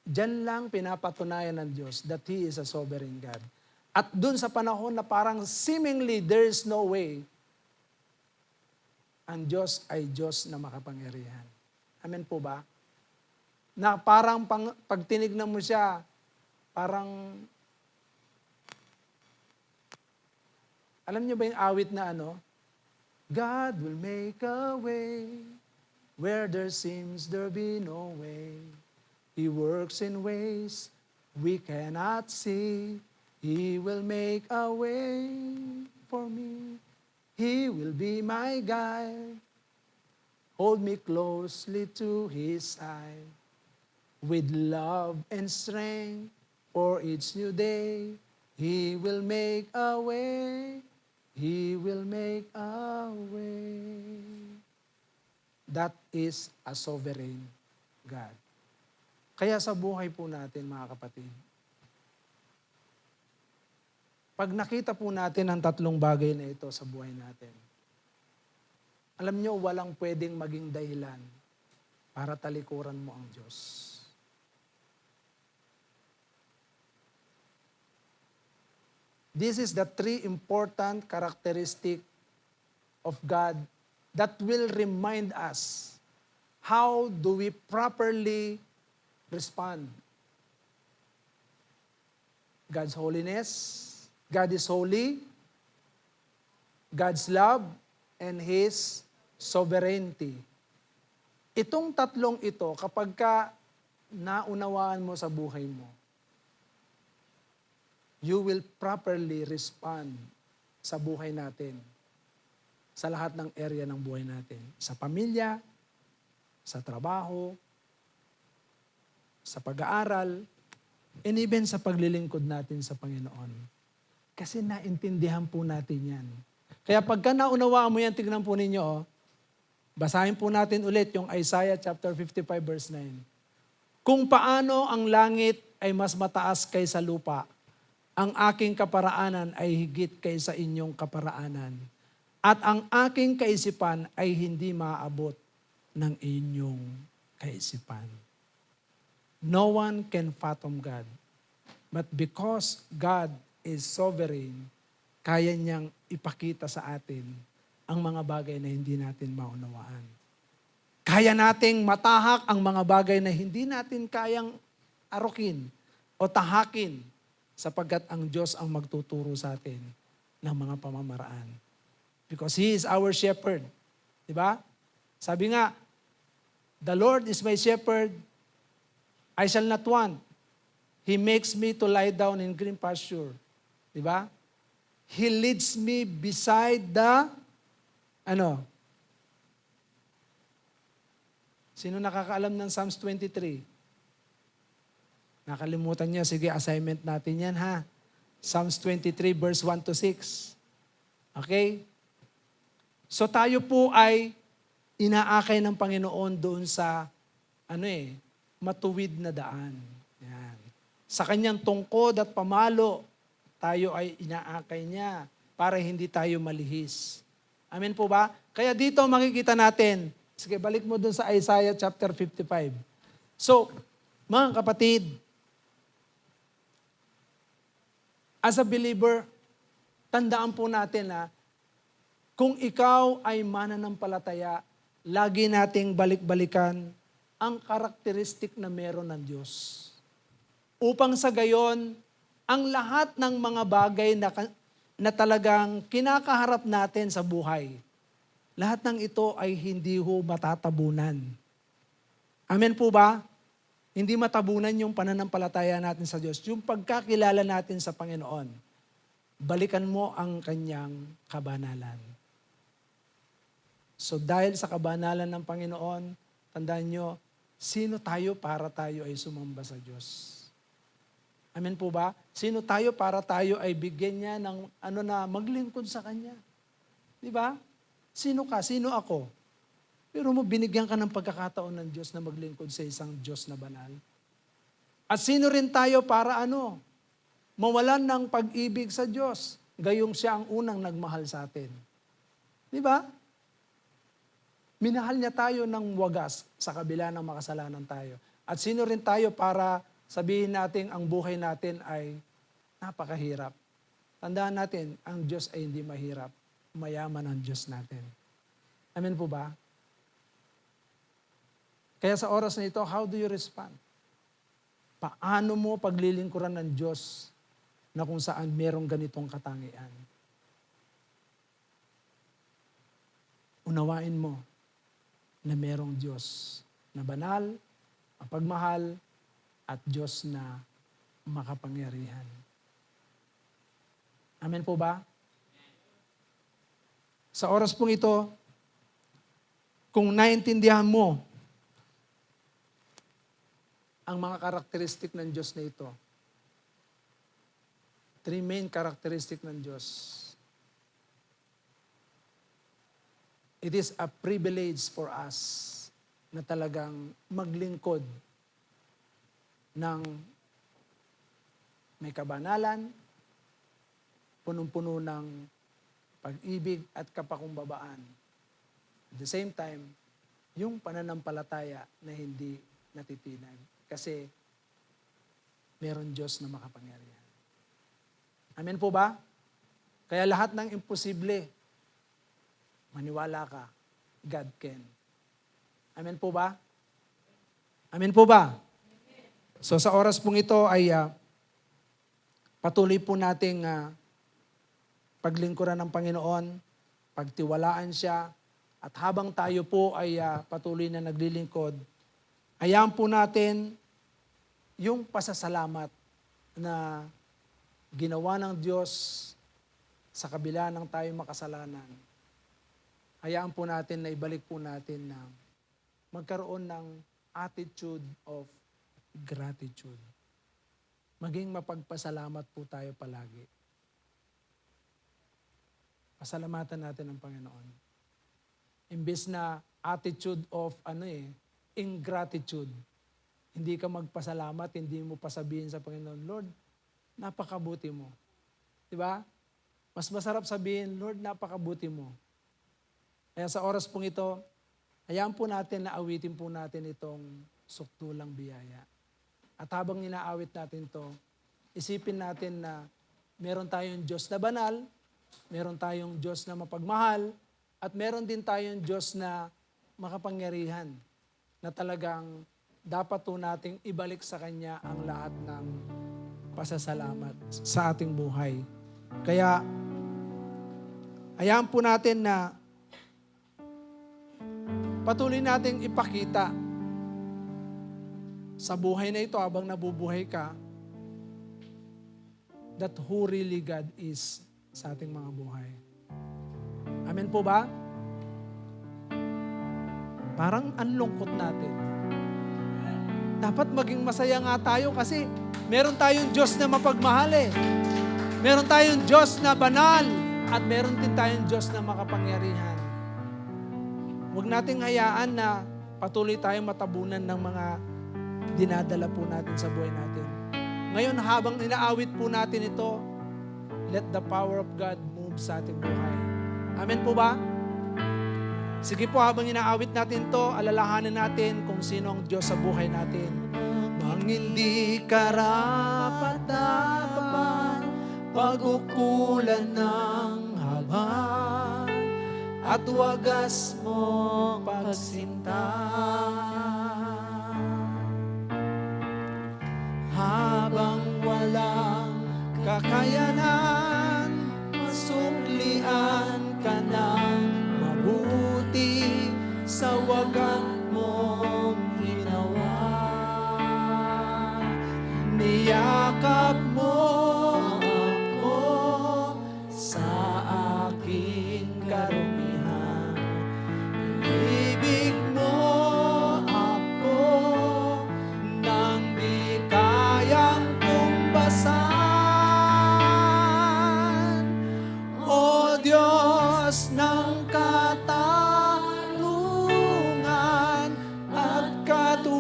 Diyan lang pinapatunayan ng Diyos that He is a sovereign God. At dun sa panahon na parang seemingly there is no way, ang Diyos ay Diyos na makapangyarihan. Amen po ba? Na parang pag tinignan mo siya, parang alam niyo ba yung awit na God will make a way where there seems there be no way. He works in ways we cannot see. He will make a way for me. He will be my guide. Hold me closely to His side. With love and strength for each new day, He will make a way. He will make a way. That is a sovereign God. Kaya sa buhay po natin, mga kapatid, pag nakita po natin ang tatlong bagay na ito sa buhay natin, alam nyo, walang pwedeng maging dahilan para talikuran mo ang Diyos. This is the three important characteristic of God that will remind us how do we properly respond. God's holiness, God is holy, God's love, and His sovereignty. Itong tatlong ito, kapag ka naunawaan mo sa buhay mo, you will properly respond sa buhay natin, sa lahat ng area ng buhay natin. Sa pamilya, sa trabaho, sa pag-aaral, and even sa paglilingkod natin sa Panginoon. Kasi naintindihan po natin yan. Kaya pagka naunawaan mo yan, tignan po ninyo, basahin po natin ulit yung Isaiah chapter 55 verse 9. Kung paano ang langit ay mas mataas kaysa lupa, ang aking kaparaanan ay higit kaysa inyong kaparaanan. At ang aking kaisipan ay hindi maaabot ng inyong kaisipan. No one can fathom God. But because God is sovereign, kaya niyang ipakita sa atin ang mga bagay na hindi natin maunawaan. Kaya nating matahak ang mga bagay na hindi natin kayang arukin o tahakin, sapagkat ang Diyos ang magtuturo sa atin ng mga pamamaraan. Because He is our shepherd. Diba? Sabi nga, the Lord is my shepherd, I shall not want. He makes me to lie down in green pasture. Diba? He leads me beside the, Sino nakakaalam ng Psalms 23? Nakalimutan niya, sige, assignment natin yan ha. Psalms 23 verse 1 to 6. Okay? So tayo po ay inaakay ng Panginoon doon sa matuwid na daan. Yan. Sa kanyang tungkod at pamalo, tayo ay inaakay niya para hindi tayo malihis. Amen po ba? Kaya dito makikita natin, sige, balik mo doon sa Isaiah chapter 55. So, mga kapatid, as a believer, tandaan po natin na kung ikaw ay mananampalataya, lagi nating balik-balikan ang karakteristik na meron ng Diyos. Upang sa gayon, ang lahat ng mga bagay na talagang kinakaharap natin sa buhay, lahat ng ito ay hindi ho matatabunan. Amen po ba? Hindi matabunan yung pananampalataya natin sa Diyos. Yung pagkakilala natin sa Panginoon, balikan mo ang kanyang kabanalan. So dahil sa kabanalan ng Panginoon, tandaan nyo, sino tayo para tayo ay sumamba sa Diyos? Amen po ba? Sino tayo para tayo ay bigyan niya ng maglingkod sa Kanya? Di ba? Sino ka? Sino ako? Pero binigyan ka ng pagkakataon ng Diyos na maglingkod sa isang Diyos na banal. At sino rin tayo para mawalan ng pag-ibig sa Diyos, gayong siya ang unang nagmahal sa atin. Di ba? Minahal niya tayo ng wagas sa kabila ng makasalanan tayo. At sino rin tayo para sabihin natin ang buhay natin ay napakahirap. Tandaan natin, ang Diyos ay hindi mahirap. Mayaman ang Diyos natin. Amen po ba? Kaya sa oras na ito, how do you respond? Paano mo paglilingkuran ng Diyos na kung saan merong ganitong katangian? Unawain mo na merong Diyos na banal, mapagmahal, at Diyos na makapangyarihan. Amen po ba? Sa oras pong ito, kung naintindihan mo ang mga karakteristik ng Diyos na ito, 3 main characteristic ng Diyos. It is a privilege for us na talagang maglingkod ng may kabanalan, punong-puno ng pag-ibig at kapakumbabaan. At the same time, yung pananampalataya na hindi natitinag. Kasi meron Diyos na makapangyarihan. Amen po ba? Kaya lahat ng imposible, maniwala ka, God can. Amen po ba? Amen po ba? So sa oras pong ito ay patuloy po nating paglingkuran ng Panginoon, pagtiwalaan siya, at habang tayo po ay patuloy na naglilingkod, hayaan po natin yung pasasalamat na ginawa ng Diyos sa kabila ng tayo makasalanan. Hayaan po natin na ibalik po natin na magkaroon ng attitude of gratitude. Maging mapagpasalamat po tayo palagi. Pasalamatan natin ang Panginoon. Imbes na attitude of ingratitude. Hindi ka magpasalamat, hindi mo pasabihin sa Panginoon, Lord, napakabuti mo. Diba? Mas masarap sabihin, Lord, napakabuti mo. Kaya sa oras pong ito, hayaan po natin na awitin po natin itong sukdulang biyaya. At habang inaawit natin to, isipin natin na meron tayong Diyos na banal, meron tayong Diyos na mapagmahal, at meron din tayong Diyos na makapangyarihan, na talagang dapat po nating ibalik sa Kanya ang lahat ng pasasalamat sa ating buhay. Kaya, hayaan po natin na patuloy nating ipakita sa buhay na ito habang nabubuhay ka that who really God is sa ating mga buhay. Amen po ba? Parang anlungkot natin. Dapat maging masaya nga tayo kasi meron tayong Diyos na mapagmahal eh. Meron tayong Diyos na banal at meron din tayong Diyos na makapangyarihan. Huwag nating hayaan na patuloy tayong matabunan ng mga dinadala po natin sa buhay natin. Ngayon, habang inaawit po natin ito, let the power of God move sa ating buhay. Amen po ba? Sige po, habang inaawit natin ito, alalahanin natin kung sino ang Diyos sa buhay natin. Mang hindi karapat-dapat, pag-ukulan ng habang, at wagas mong pagsinta. Habang walang kakayanan, masuklian ka ng mabuti sa wagat mong ginawa. Niyakap mo ako sa aking karumihan. Ibig mo ako nang di kayang tumbasan. O Diyos ng katarungan at katuwiran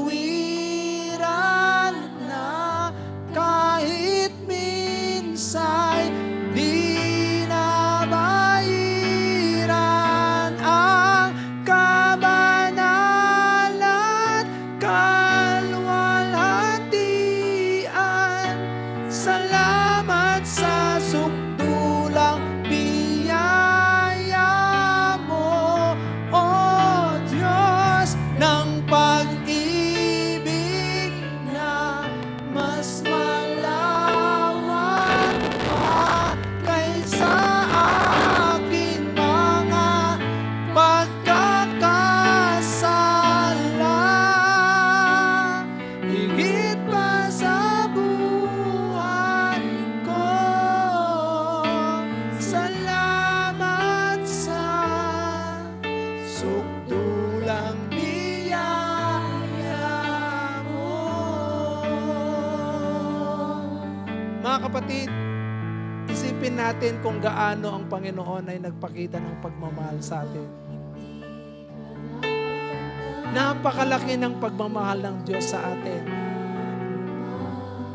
na kahit minsay di nabayaran ang kabanalan, kalwalhatian. Salamat sa sukdulang biyaya mo, O Diyos ng pag-ibig na mas malawak pa kaysa aking mga pagkakasala. Higit pa sa buhay ko, salamat sa sukdulang biyaya mo. Mga kapatid, isipin natin kung gaano ang Panginoon ay nagpakita ng pagmamahal sa atin. Napakalaki ng pagmamahal ng Diyos sa atin.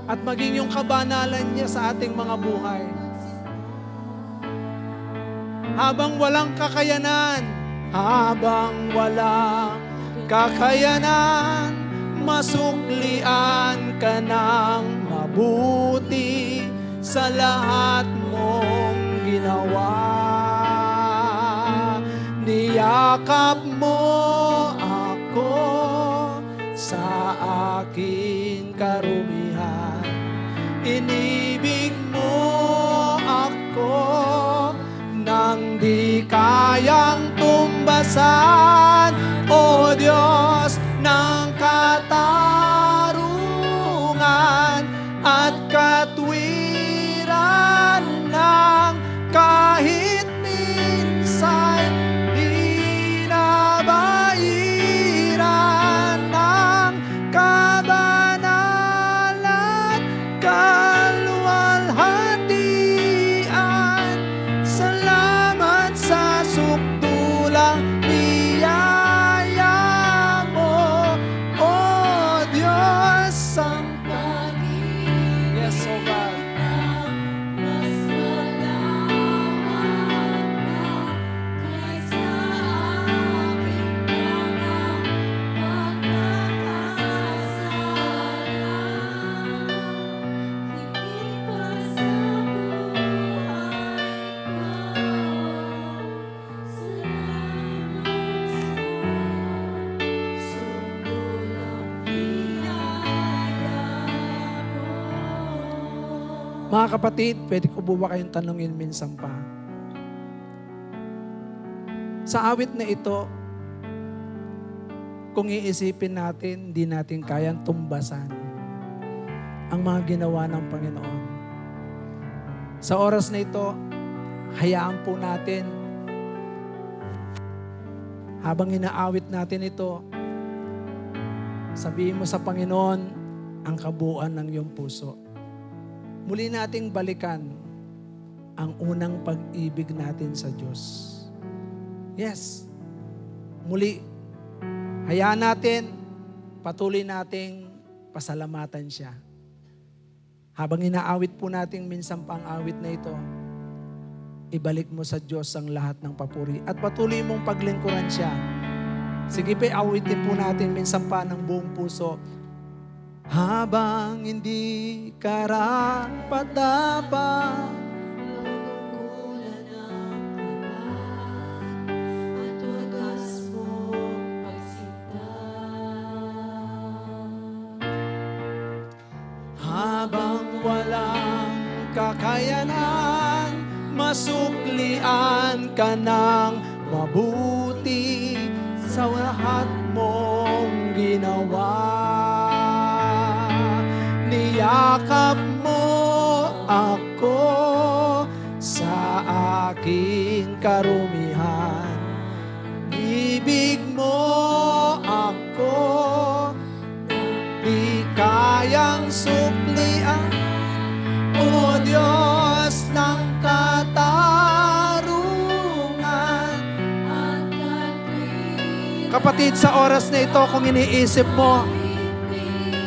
At maging yung kabanalan niya sa ating mga buhay. Habang walang kakayanan, masuklian ka ng mabuti sa lahat mong ginawa. Niyakap mo ako sa aking karumihan. Inibig mo ako nang di kayang tumbasan. O Diyos ng katarungan at katwiran ng kahit minsan di nabayaran ng kabanalan, kalwalhatian. Salamat sa sukdulang biyaya mo, O Diyos ang pag-ibig. Yes, O God. Mas malawak pa kaysa aking mga pagkakasala. Higit pa sa buhay ko, salamat sa sukdulang biyaya mo. Mga kapatid, pwede ko ba kayong tanungin minsan pa? Sa awit na ito, kung iisipin natin, hindi natin kayang tumbasan ang mga ginawa ng Panginoon. Sa oras na ito, hayaan po natin, habang inaawit natin ito, sabihin mo sa Panginoon ang kabuuan ng iyong puso. Muli nating balikan ang unang pag-ibig natin sa Diyos. Yes. Muli, hayaan natin, patuloy nating pasalamatan siya. Habang inaawit po natin minsan pang awit na ito, ibalik mo sa Diyos ang lahat ng papuri at patuloy mong paglingkuran siya. Sige pa, awitin po natin minsan pa ng buong puso. Habang hindi karapat-dapat, Kulan ang at wagas mong pagsinta. habang walang kakayanan, masuklian ka ng mabuti sa lahat mong ginawa. Niyakap mo ako sa aking karumihan. Ibig mo ako, di kayang suklian. O Diyos ng katarungan. At katwiran Kapatid, sa oras na ito, kung iniisip mo,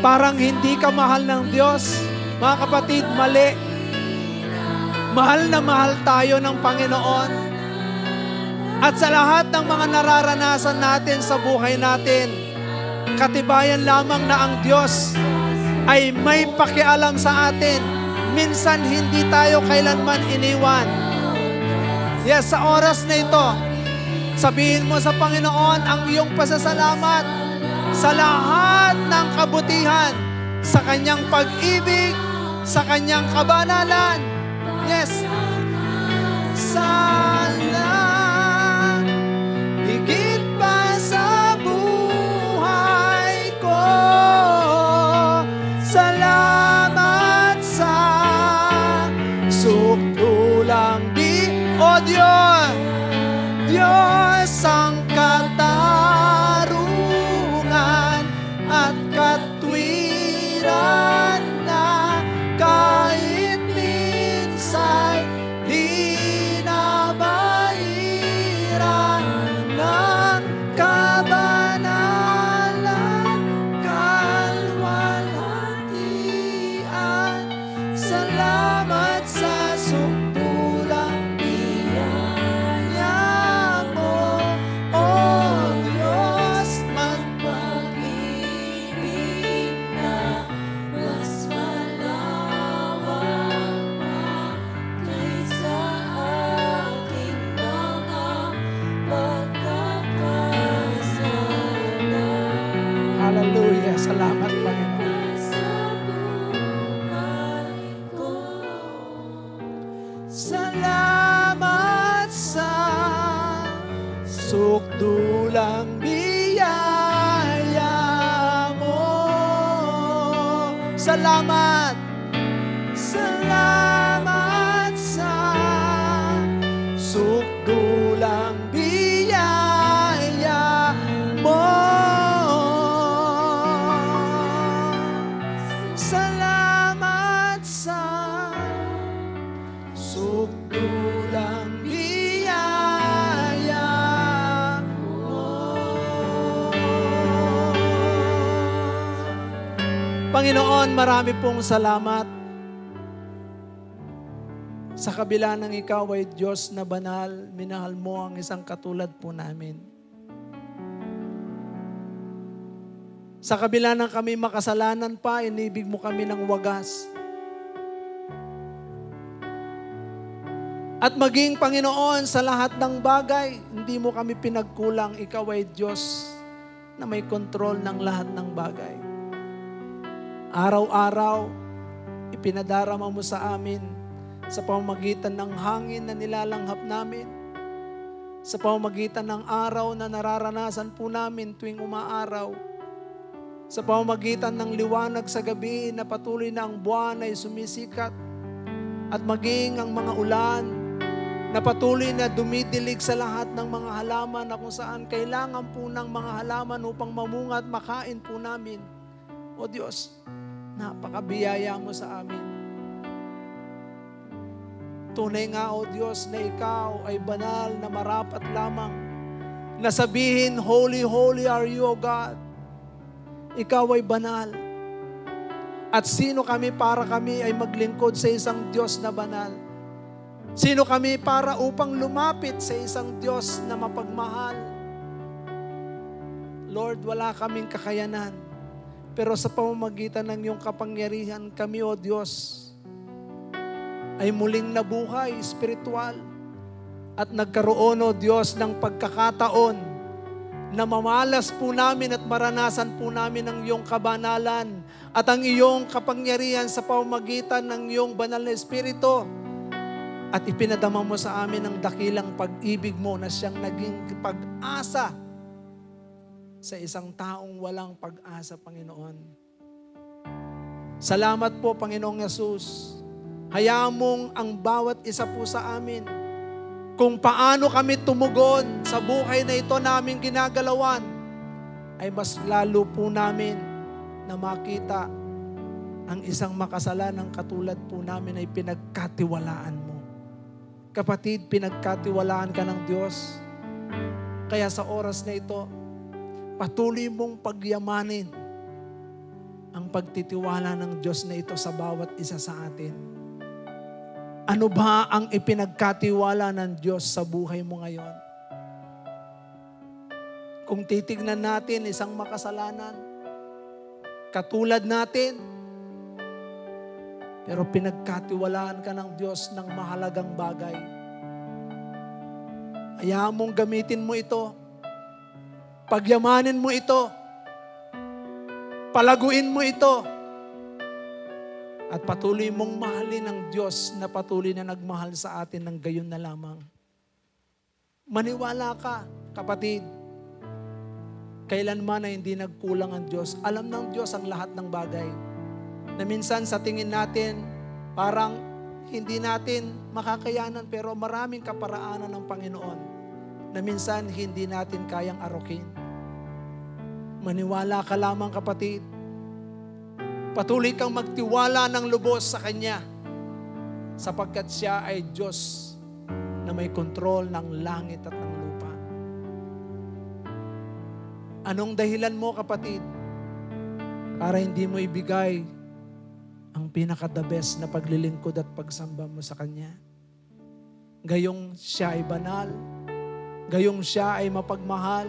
parang hindi ka mahal ng Diyos, mga kapatid, mali. Mahal na mahal tayo ng Panginoon. At sa lahat ng mga nararanasan natin sa buhay natin, katibayan lamang na ang Diyos ay may pakialam sa atin. Minsan hindi tayo kailanman iniwan. Yes, sa oras na ito, sabihin mo sa Panginoon ang iyong pasasalamat sa lahat ng kabutihan, sa kanyang pag-ibig, sa kanyang kabanalan. Yes. Sana higit pa sa buhay ko, salamat sa sukdulang di. O Diyos, Diyos ang katarungan at katwiran na kahit minsan di nabairan ng kabanalan, kalwalhatian. Salamat sa sukdulang biyaya mo, O Diyos, pag-ibig na mas malawak pa kaysa aking mga pagkakasala. Hallelujah. Salamat, Panginoon. Sa buhay ko. Salamat sa sukdulang biyaya mo. Salamat. Salamat sa sukdulang biyaya mo. Salamat sa sukdulang biyaya mo. Panginoon, marami pong salamat. Sa kabila ng ikaw ay Diyos na banal, minahal mo ang isang katulad po namin. Sa kabila ng kami makasalanan pa, inibig mo kami ng wagas. At maging Panginoon sa lahat ng bagay, hindi mo kami pinagkulang. Ikaw ay Diyos na may kontrol ng lahat ng bagay. Araw-araw, ipinadarama mo sa amin sa pamamagitan ng hangin na nilalanghap namin, sa pamamagitan ng araw na nararanasan po namin tuwing umaaraw, sa pamamagitan ng liwanag sa gabi na patuloy na ang buwan ay sumisikat, at maging ang mga ulan na patuloy na dumidilig sa lahat ng mga halaman na kung saan kailangan po ng mga halaman upang mamunga at makain po namin. O Diyos, napakabiyaya mo sa amin. Tunay nga, O Diyos, na ikaw ay banal na marapat lamang na sabihin, Holy, holy are you, O God. Ikaw ay banal. At sino kami para kami ay maglingkod sa isang Diyos na banal? Sino kami para upang lumapit sa isang Diyos na mapagmahal? Lord, wala kaming kakayanan. Pero sa pamamagitan ng iyong kapangyarihan, kami, O Diyos, ay muling nabuhay, spiritual. At nagkaroon, O Diyos, ng pagkakataon na mamalas po namin at maranasan po namin ang iyong kabanalan at ang iyong kapangyarihan sa pamamagitan ng iyong banal na Espiritu. At ipinadama mo sa amin ang dakilang pag-ibig mo na siyang naging pag-asa sa isang taong walang pag-asa, Panginoon. Salamat po, Panginoong Yesus. Hayaan mong ang bawat isa po sa amin, kung paano kami tumugon sa buhay na ito naming ginagalawan, ay mas lalo po namin na makita ang isang makasalanang katulad po namin ay pinagkatiwalaan mo. Kapatid, pinagkatiwalaan ka ng Diyos. Kaya sa oras na ito, patuloy mong pagyamanin ang pagtitiwala ng Diyos na ito sa bawat isa sa atin. Ano ba ang ipinagkatiwala ng Diyos sa buhay mo ngayon? Kung titignan natin isang makasalanan, katulad natin, pero pinagkatiwalaan ka ng Diyos ng mahalagang bagay. Hayaan mong gamitin mo ito. Pagyamanin mo ito. Palaguin mo ito. At patuloy mong mahalin ng Diyos na patuloy na nagmahal sa atin ng gayon na lamang. Maniwala ka, kapatid. Kailanman na hindi nagkulang ang Diyos. Alam ng Diyos ang lahat ng bagay. Na minsan sa tingin natin, parang hindi natin makakayanan pero maraming kaparaanan ng Panginoon na minsan hindi natin kayang arukin. Maniwala ka lamang, kapatid. Patuloy kang magtiwala ng lubos sa Kanya sapagkat Siya ay Diyos na may kontrol ng langit at ng lupa. Anong dahilan mo, kapatid, para hindi mo ibigay ang pinaka-the best na paglilingkod at pagsamba mo sa Kanya? Gayong Siya ay banal, gayong Siya ay mapagmahal,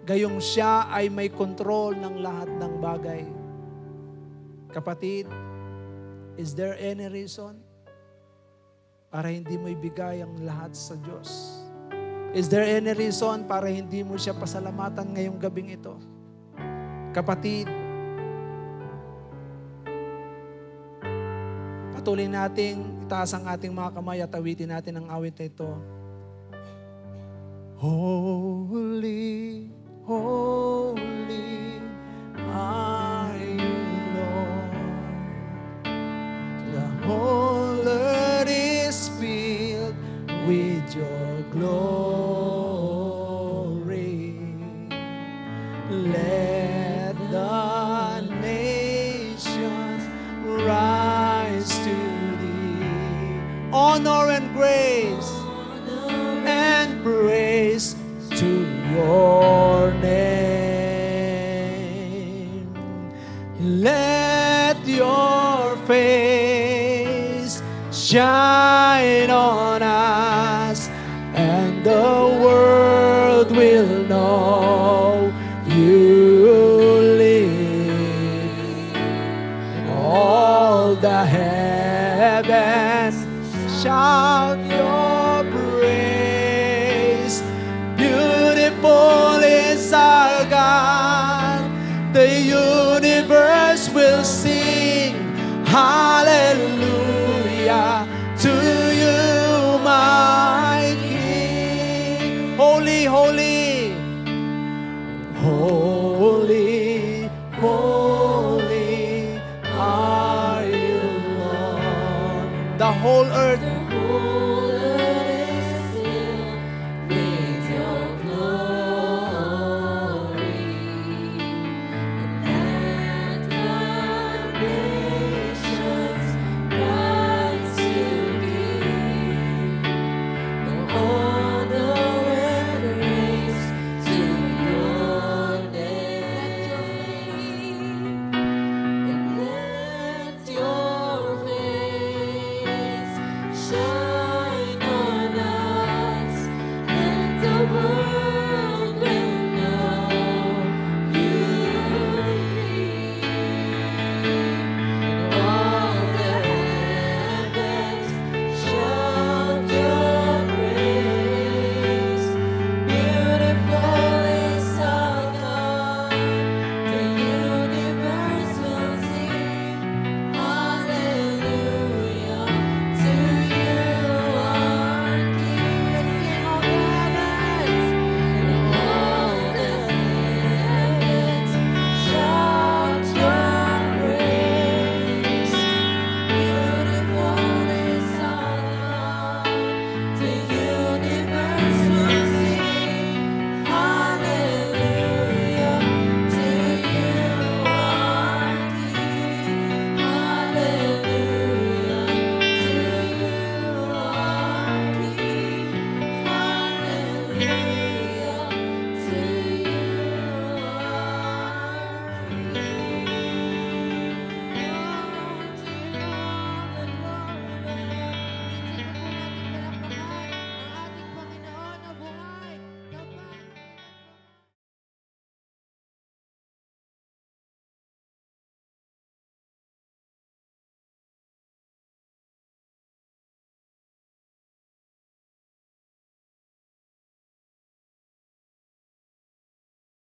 gayong Siya ay may kontrol ng lahat ng bagay. Kapatid, is there any reason para hindi mo ibigay ang lahat sa Diyos? Is there any reason para hindi mo siya pasalamatan ngayong gabing ito? Kapatid, patuloy nating itaas ang ating mga kamay at awitin natin ang awit na ito. Holy, holy are you, Lord. The whole earth is filled with your glory. Let the nations rise to thee. Honor and grace and praise to your name. Let your face shine on us, and the world will know you live. All the heavens shout